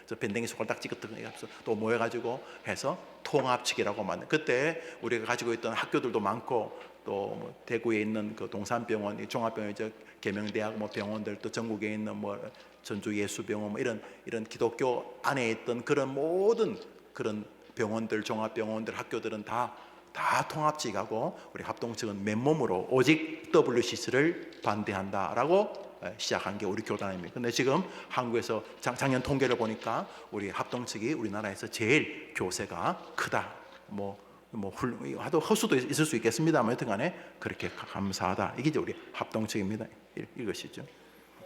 저 밴댕이 소갈딱지 같은 거 또 모여가지고 해서 통합측이라고 만든. 그때 우리가 가지고 있던 학교들도 많고 또뭐 대구에 있는 그 동산병원, 종합병원, 계명대학 뭐 병원들 또 전국에 있는 뭐 전주 예수병원 뭐 이런 기독교 안에 있던 그런 모든 그런 병원들, 종합병원들, 학교들은 다 통합직하고 우리 합동측은 맨몸으로 오직 WCC를 반대한다라고 시작한 게 우리 교단입니다. 근데 지금 한국에서 작년 통계를 보니까 우리 합동측이 우리나라에서 제일 교세가 크다. 하도 허수도 있을 수 있겠습니다만 여튼간에 그렇게 감사하다. 이게 이제 우리 합동측입니다. 이것이죠.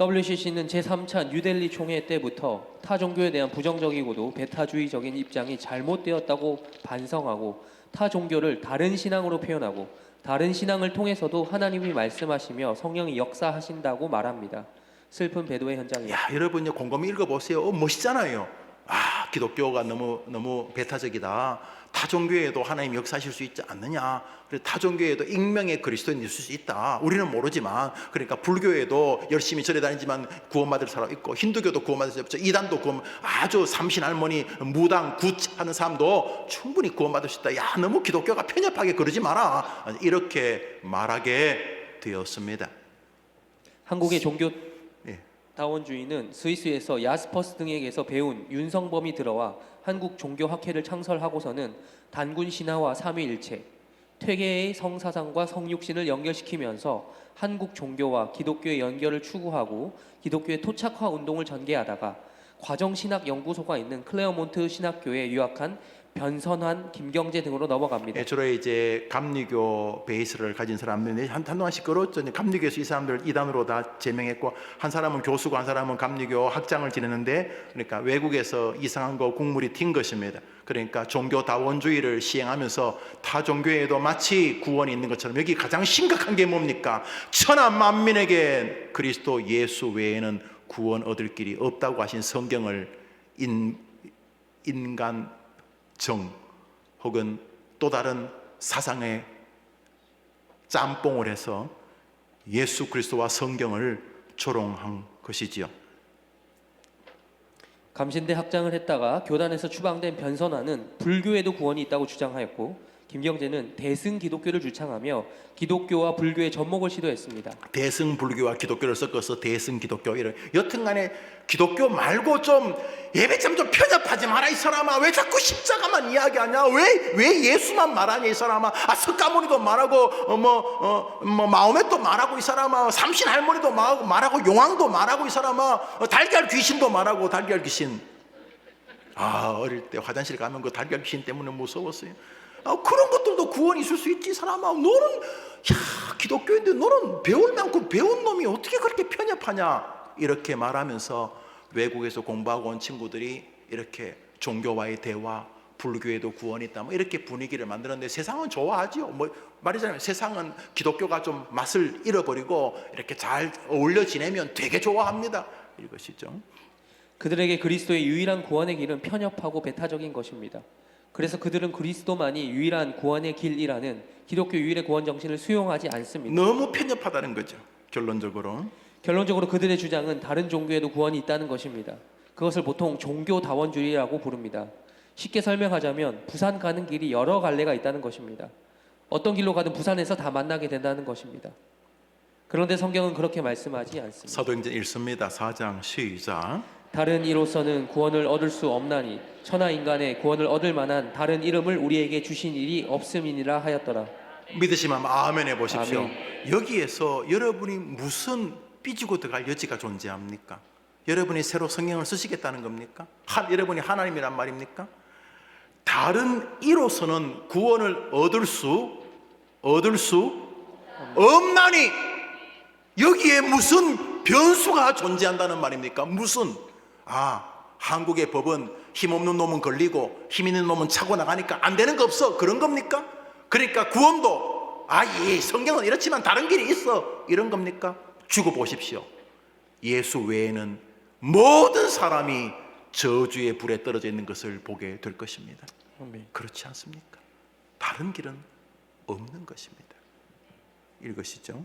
WCC는 제3차 뉴델리 총회 때부터 타 종교에 대한 부정적이고도 배타주의적인 입장이 잘못되었다고 반성하고 타 종교를 다른 신앙으로 표현하고 다른 신앙을 통해서도 하나님이 말씀하시며 성령이 역사하신다고 말합니다. 슬픈 배도의 현장이에요. 여러분 이제 곰곰이 읽어보세요. 멋있잖아요. 기독교가 너무 배타적이다. 타 종교에도 하나님 역사하실 수 있지 않느냐. 그래서 타 종교에도 익명의 그리스도인이 있을 수 있다. 우리는 모르지만 그러니까 불교에도 열심히 절에 다니지만 구원받을 사람 있고 힌두교도 구원받을 사람 있고 이단도 아주 삼신 할머니 무당 구하는 사람도 충분히 구원받을 수 있다. 너무 기독교가 편협하게 그러지 마라. 이렇게 말하게 되었습니다. 한국의 종교 다원주의는 스위스에서 야스퍼스 등에게서 배운 윤성범이 들어와 한국 종교학회를 창설하고서는 단군 신화와 삼위일체, 퇴계의 성사상과 성육신을 연결시키면서 한국 종교와 기독교의 연결을 추구하고 기독교의 토착화 운동을 전개하다가 과정신학연구소가 있는 클레어몬트 신학교에 유학한 변선환, 김경재 등으로 넘어갑니다. 주로 이제 감리교 베이스를 가진 사람들이 한동안 시끄러웠죠. 감리교에서 이 사람들 이단으로 다 제명했고 한 사람은 교수고 한 사람은 감리교 학장을 지냈는데 그러니까 외국에서 이상한 거 국물이 튄 것입니다. 그러니까 종교 다원주의를 시행하면서 타 종교에도 마치 구원이 있는 것처럼 여기 가장 심각한 게 뭡니까? 천하 만민에게 그리스도 예수 외에는 구원 얻을 길이 없다고 하신 성경을 인간 정 혹은 또 다른 사상에 짬뽕을 해서 예수 그리스도와 성경을 조롱한 것이지요. 감신대 학장을 했다가 교단에서 추방된 변선환은 불교에도 구원이 있다고 주장하였고 김경재는 대승 기독교를 주창하며 기독교와 불교의 접목을 시도했습니다. 대승 불교와 기독교를 섞어서 대승 기독교 이런 여튼간에 기독교 말고 좀 예배점 좀 편협하지 마라 이 사람아. 왜 자꾸 십자가만 이야기하냐? 왜 예수만 말하냐 이 사람아. 석가모니도 말하고 마호멧도 말하고 이 사람아. 삼신 할머니도 말하고 용왕도 말하고 이 사람아. 달걀 귀신도 말하고 달걀 귀신. 어릴 때 화장실 가면 그 달걀 귀신 때문에 무서웠어요. 그런 것들도 구원이 있을 수 있지. 사람아, 너는 기독교인데 너는 배울 만큼 배운 놈이 어떻게 그렇게 편협하냐, 이렇게 말하면서 외국에서 공부하고 온 친구들이 이렇게 종교와의 대화, 불교에도 구원이 있다, 뭐 이렇게 분위기를 만들었는데, 세상은 좋아하지요. 뭐 말이잖아요. 세상은 기독교가 좀 맛을 잃어버리고 이렇게 잘 어울려 지내면 되게 좋아합니다. 이것이죠. 그들에게 그리스도의 유일한 구원의 길은 편협하고 배타적인 것입니다. 그래서 그들은 그리스도만이 유일한 구원의 길이라는 기독교 유일의 구원 정신을 수용하지 않습니다. 너무 편협하다는 거죠. 결론적으로 그들의 주장은 다른 종교에도 구원이 있다는 것입니다. 그것을 보통 종교다원주의라고 부릅니다. 쉽게 설명하자면 부산 가는 길이 여러 갈래가 있다는 것입니다. 어떤 길로 가든 부산에서 다 만나게 된다는 것입니다. 그런데 성경은 그렇게 말씀하지 않습니다. 사도행전 읽습니다. 4장 시작. 다른 이로서는 구원을 얻을 수 없나니 천하 인간의 구원을 얻을 만한 다른 이름을 우리에게 주신 일이 없음이니라 하였더라. 믿으시면 아멘 해보십시오. 아멘. 여기에서 여러분이 무슨 삐지고 들어갈 여지가 존재합니까? 여러분이 새로 성경을 쓰시겠다는 겁니까? 여러분이 하나님이란 말입니까? 다른 이로서는 구원을 얻을 수 없나니, 여기에 무슨 변수가 존재한다는 말입니까? 무슨 한국의 법은 힘없는 놈은 걸리고 힘 있는 놈은 차고 나가니까 안 되는 거 없어, 그런 겁니까? 그러니까 구원도 성경은 이렇지만 다른 길이 있어, 이런 겁니까? 주고 보십시오. 예수 외에는 모든 사람이 저주의 불에 떨어져 있는 것을 보게 될 것입니다. 그렇지 않습니까? 다른 길은 없는 것입니다. 읽으시죠.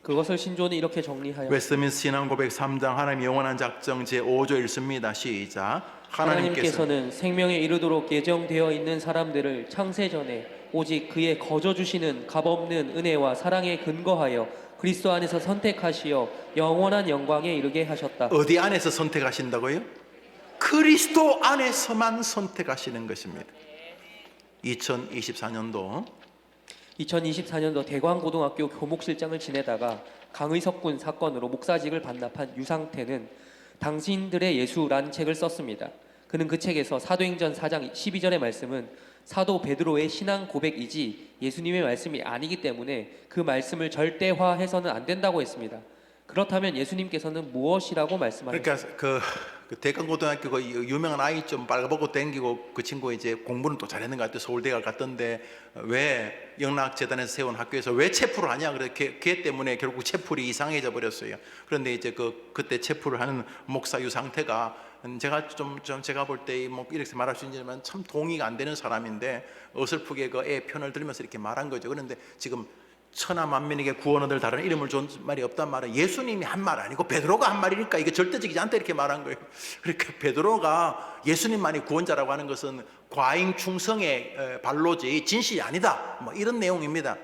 그것을 신조는 이렇게 정리하여 웨스트민스터 신앙 고백 3장 하나님의 영원한 작정 제5조 읽습니다. 시작. 하나님께서는 생명에 이르도록 예정되어 있는 사람들을 창세 전에 오직 그의 거저 주시는 값없는 은혜와 사랑에 근거하여 그리스도 안에서 선택하시어 영원한 영광에 이르게 하셨다. 어디 안에서 선택하신다고요? 그리스도 안에서만 선택하시는 것입니다. 2024년도 대광고등학교 교목실장을 지내다가 강의석군 사건으로 목사직을 반납한 유상태는 당신들의 예수란 책을 썼습니다. 그는 그 책에서 사도행전 4장 12절의 말씀은 사도 베드로의 신앙 고백이지 예수님의 말씀이 아니기 때문에 그 말씀을 절대화해서는 안 된다고 했습니다. 그렇다면 예수님께서는 무엇이라고 말씀하셨습니까? 그러니까 그 대강고등학교 그 유명한 아이 좀 빨가벗고 댕기고 그 친구 이제 공부는 또 잘했는 것 같아요. 서울대가 갔던데 왜 영락재단에서 세운 학교에서 왜 체풀을 하냐, 그렇게 걔 때문에 결국 체풀이 이상해져 버렸어요. 그런데 이제 그때 체풀을 하는 목사 유상태가 제가 볼 때 뭐 이렇게 말할 수 있지만 참 동의가 안 되는 사람인데 어설프게 그 애 편을 들면서 이렇게 말한 거죠. 그런데 지금 천하 만민에게 구원 얻을 다른 이름을 준 말이 없단 말은 예수님이 한 말 아니고 베드로가 한 말이니까 이게 절대적이지 않다, 이렇게 말한 거예요. 그러니까 베드로가 예수님만이 구원자라고 하는 것은 과잉 충성의 발로지 진실이 아니다, 뭐 이런 내용입니다.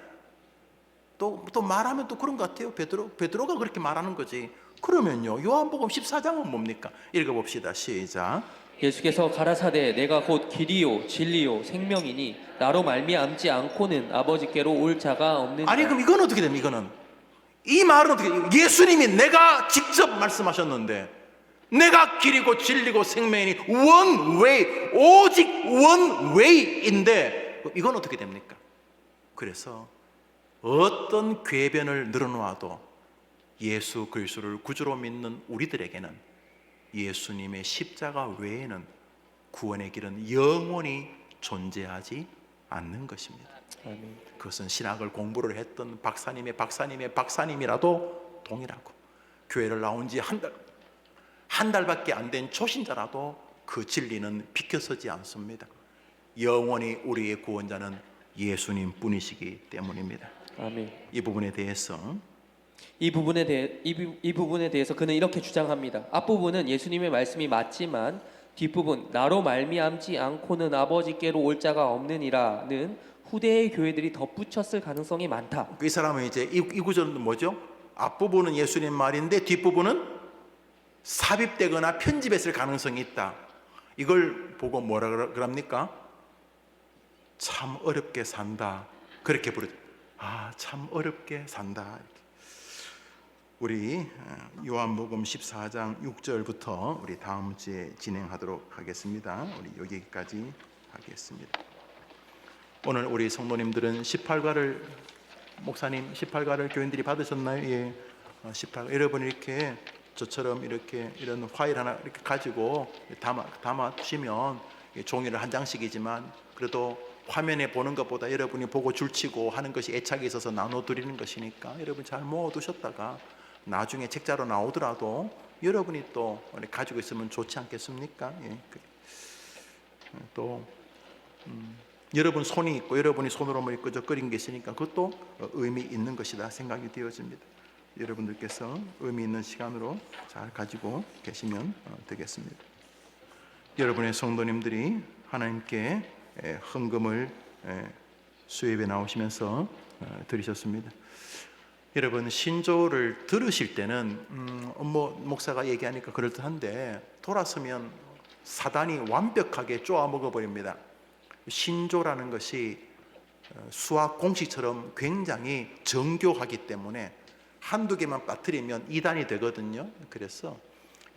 또 말하면 또 그런 것 같아요. 베드로가 그렇게 말하는 거지. 그러면요, 요한복음 14장은 뭡니까? 읽어봅시다. 시작. 예수께서 가라사대 내가 곧 길이요 진리요 생명이니 나로 말미암지 않고는 아버지께로 올 자가 없느니라. 아니, 그럼 이건 어떻게 됩니까? 이 말은 어떻게, 예수님이 내가 직접 말씀하셨는데 내가 길이고 진리고 생명이니 원웨이, 오직 원웨이인데 이건 어떻게 됩니까? 그래서 어떤 궤변을 늘어놓아도 예수 그리스도를 구주로 믿는 우리들에게는 예수님의 십자가 외에는 구원의 길은 영원히 존재하지 않는 것입니다. 아멘. 그것은 신학을 공부를 했던 박사님이라도 동일하고, 교회를 나온 지 한 달밖에 안 된 초신자라도 그 진리는 비켜서지 않습니다. 영원히 우리의 구원자는 예수님 뿐이시기 때문입니다. 아멘. 이 부분에 대해서 그는 이렇게 주장합니다. 앞부분은 예수님의 말씀이 맞지만 뒷부분 나로 말미암지 않고는 아버지께로 올 자가 없느니라는 후대의 교회들이 덧붙였을 가능성이 많다. 이 사람은 이제 이 구절은 뭐죠? 앞부분은 예수님 말인데 뒷부분은 삽입되거나 편집했을 가능성이 있다. 이걸 보고 뭐라 그럽니까? 참 어렵게 산다, 그렇게 부르죠. 참 어렵게 산다. 우리 요한복음 14장 6절부터 우리 다음 주에 진행하도록 하겠습니다. 우리 여기까지 하겠습니다. 오늘 우리 성도님들은 18가를 목사님 18가를 교인들이 받으셨나요? 예. 18가 여러분 이렇게 저처럼 이렇게 이런 파일 하나 이렇게 가지고 담아 두시면 종이를 한 장씩이지만 그래도 화면에 보는 것보다 여러분이 보고 줄치고 하는 것이 애착이 있어서 나눠 드리는 것이니까 여러분 잘 모아 두셨다가 나중에 책자로 나오더라도 여러분이 또 가지고 있으면 좋지 않겠습니까? 예. 또 여러분 손이 있고 여러분이 손으로 뭐 그저 끓인 게 있으니까 그것도 의미 있는 것이다 생각이 되어집니다. 여러분들께서 의미 있는 시간으로 잘 가지고 계시면 되겠습니다. 여러분의 성도님들이 하나님께 헌금을 수협에 나오시면서 드리셨습니다. 여러분 신조를 들으실 때는 목사가 얘기하니까 그럴듯한데 돌아서면 사단이 완벽하게 쪼아 먹어버립니다. 신조라는 것이 수학 공식처럼 굉장히 정교하기 때문에 한두 개만 빠뜨리면 이단이 되거든요. 그래서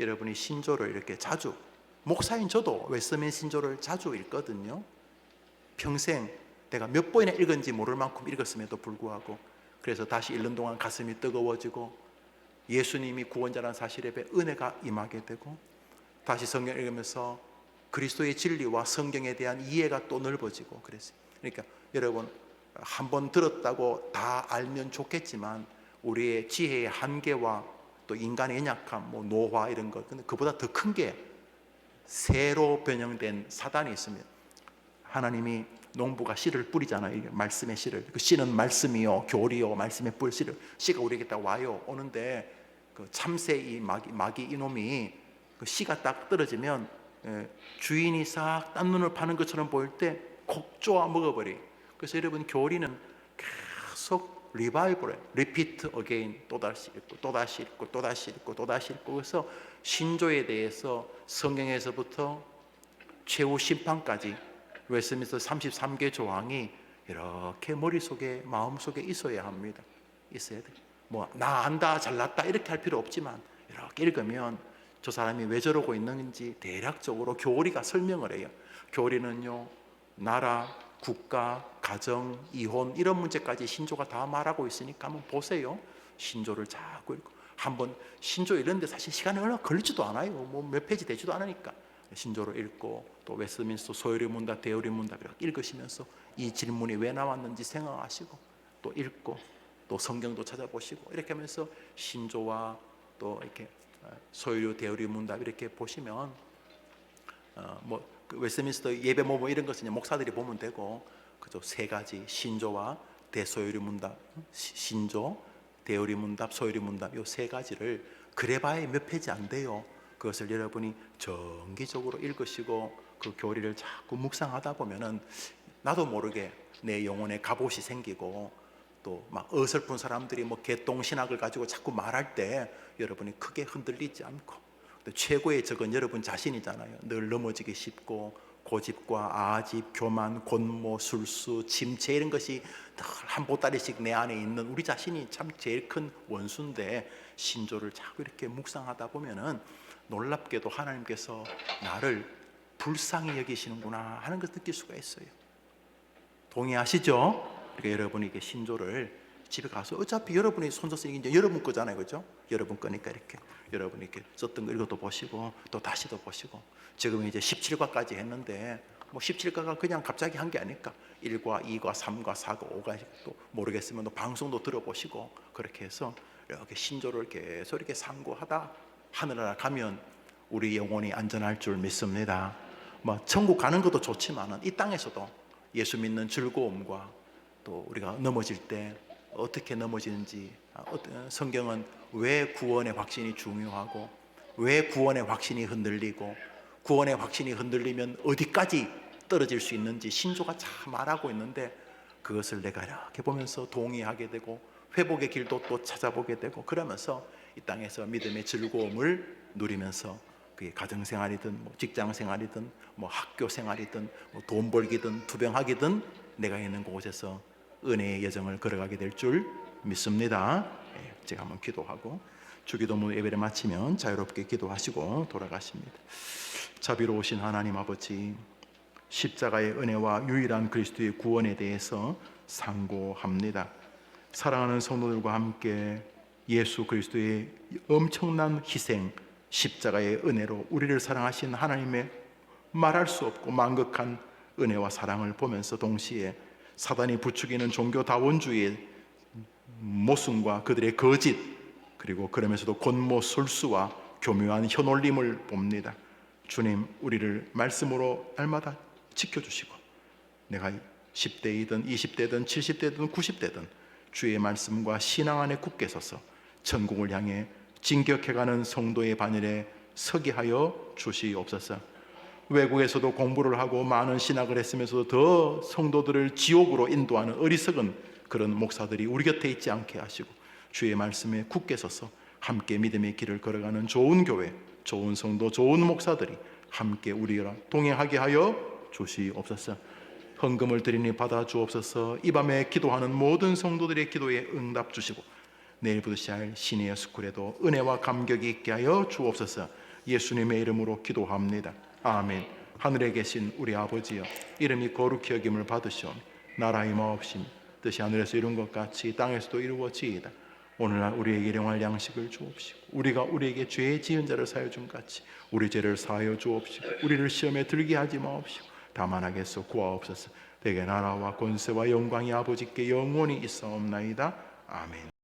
여러분이 신조를 이렇게 자주, 목사인 저도 웨스트민스터 신조를 자주 읽거든요. 평생 내가 몇 번이나 읽은지 모를 만큼 읽었음에도 불구하고 그래서 다시 읽는 동안 가슴이 뜨거워지고 예수님이 구원자라는 사실에 은혜가 임하게 되고 다시 성경 읽으면서 그리스도의 진리와 성경에 대한 이해가 또 넓어지고 그랬어요. 그러니까 여러분 한 번 들었다고 다 알면 좋겠지만 우리의 지혜의 한계와 또 인간의 연약함, 노화 이런 것, 근데 그보다 더 큰 게 새로 변형된 사단이 있습니다. 하나님이 농부가 씨를 뿌리잖아요. 이게 말씀의 씨를. 그 씨는 말씀이요, 교리요, 말씀의 뿌리 씨를 씨가 우리에게 딱 와요. 오는데 그 참새 이 마귀 이놈이 그 씨가 딱 떨어지면 주인이 싹 딴 눈을 파는 것처럼 보일 때 콕 쪼아 먹어버리. 그래서 여러분 교리는 계속 리바이벌에 repeat again 또다시 읽고 또다시 읽고 또다시 읽고 또다시 읽고 그래서 신조에 대해서 성경에서부터 최후 심판까지 웨스트민스터 33개 조항이 이렇게 머릿속에 마음속에 있어야 합니다. 있어야 돼. 나 안다 잘났다 이렇게 할 필요 없지만 이렇게 읽으면 저 사람이 왜 저러고 있는지 대략적으로 교리가 설명을 해요. 교리는요 나라, 국가, 가정, 이혼 이런 문제까지 신조가 다 말하고 있으니까 한번 보세요. 신조를 자꾸 읽고 한번 신조 이런데 사실 시간이 얼마 걸리지도 않아요. 몇 페이지 되지도 않으니까 신조를 읽고 또 웨스트민스터 소요리 문답, 대요리 문답 이렇게 읽으시면서 이 질문이 왜 나왔는지 생각하시고 또 읽고 또 성경도 찾아보시고 이렇게 하면서 신조와 또 이렇게 소요리, 대요리 문답 이렇게 보시면 그 웨스트민스터 예배 모범 이런 것은 목사들이 보면 되고 그저 세 가지 신조와 대소요리 문답, 신조, 대요리 문답, 소요리 문답 이 세 가지를 그래봐야 몇 페이지 안 돼요. 그것을 여러분이 정기적으로 읽으시고 그 교리를 자꾸 묵상하다 보면은 나도 모르게 내 영혼에 갑옷이 생기고 또 막 어설픈 사람들이 개똥신학을 가지고 자꾸 말할 때 여러분이 크게 흔들리지 않고 최고의 적은 여러분 자신이잖아요. 늘 넘어지기 쉽고 고집과 아집, 교만, 곤모, 술수, 침체 이런 것이 늘 한 보따리씩 내 안에 있는 우리 자신이 참 제일 큰 원수인데 신조를 자꾸 이렇게 묵상하다 보면은 놀랍게도 하나님께서 나를 불쌍히 여기시는구나 하는 것을 느낄 수가 있어요. 동의하시죠? 그러니까 여러분이 이게 신조를 집에 가서 어차피 여러분이 손서 쓰는 게 이제 여러분 거잖아요, 그죠? 여러분 거니까 이렇게 여러분이 이렇게 썼던 거 이것도 보시고 또 다시도 보시고 지금 이제 17과까지 했는데 17과가 그냥 갑자기 한 게 아닐까? 1과, 2과, 3과, 4과, 5과 또 모르겠으면 또 방송도 들어보시고 그렇게 해서 이렇게 신조를 계속 이렇게 상고하다 하늘나라 가면 우리 영혼이 안전할 줄 믿습니다. 천국 가는 것도 좋지만 이 땅에서도 예수 믿는 즐거움과 또 우리가 넘어질 때 어떻게 넘어지는지 성경은 왜 구원의 확신이 중요하고 왜 구원의 확신이 흔들리고 구원의 확신이 흔들리면 어디까지 떨어질 수 있는지 신조가 참 말하고 있는데 그것을 내가 이렇게 보면서 동의하게 되고 회복의 길도 또 찾아보게 되고 그러면서 이 땅에서 믿음의 즐거움을 누리면서 그게 가정생활이든 직장생활이든 학교생활이든 돈 벌기든 투병하기든 내가 있는 곳에서 은혜의 여정을 걸어가게 될 줄 믿습니다. 제가 한번 기도하고 주기도문 예배를 마치면 자유롭게 기도하시고 돌아가십니다. 자비로우신 하나님 아버지, 십자가의 은혜와 유일한 그리스도의 구원에 대해서 상고합니다. 사랑하는 성도들과 함께 예수 그리스도의 엄청난 희생, 십자가의 은혜로 우리를 사랑하신 하나님의 말할 수 없고 만극한 은혜와 사랑을 보면서 동시에 사단이 부추기는 종교다원주의의 모순과 그들의 거짓, 그리고 그러면서도 권모술수와 교묘한 현올림을 봅니다. 주님, 우리를 말씀으로 날마다 지켜주시고, 내가 10대이든 20대든 70대든 90대든 주의 말씀과 신앙 안에 굳게 서서 천국을 향해 진격해가는 성도의 반열에 서게 하여 주시옵소서. 외국에서도 공부를 하고 많은 신학을 했으면서도 더 성도들을 지옥으로 인도하는 어리석은 그런 목사들이 우리 곁에 있지 않게 하시고, 주의 말씀에 굳게 서서 함께 믿음의 길을 걸어가는 좋은 교회, 좋은 성도, 좋은 목사들이 함께 우리와 동행하게 하여 주시옵소서. 헌금을 드리니 받아 주옵소서. 이 밤에 기도하는 모든 성도들의 기도에 응답 주시고, 내일부터 시작할 시니어 스쿨에도 은혜와 감격이 있게 하여 주옵소서. 예수님의 이름으로 기도합니다. 아멘. 하늘에 계신 우리 아버지여, 이름이 거룩히 여김을 받으시오며 나라의 마옵시며 뜻이 하늘에서 이룬 것 같이 땅에서도 이루어지이다. 오늘날 우리에게 일용할 양식을 주옵시고, 우리가 우리에게 죄 지은 자를 사하여 준 같이 우리 죄를 사하여 주옵시고, 우리를 시험에 들게 하지 마옵시고 다만 악에서 구하옵소서. 대개 나라와 권세와 영광이 아버지께 영원히 있사옵나이다. 아멘.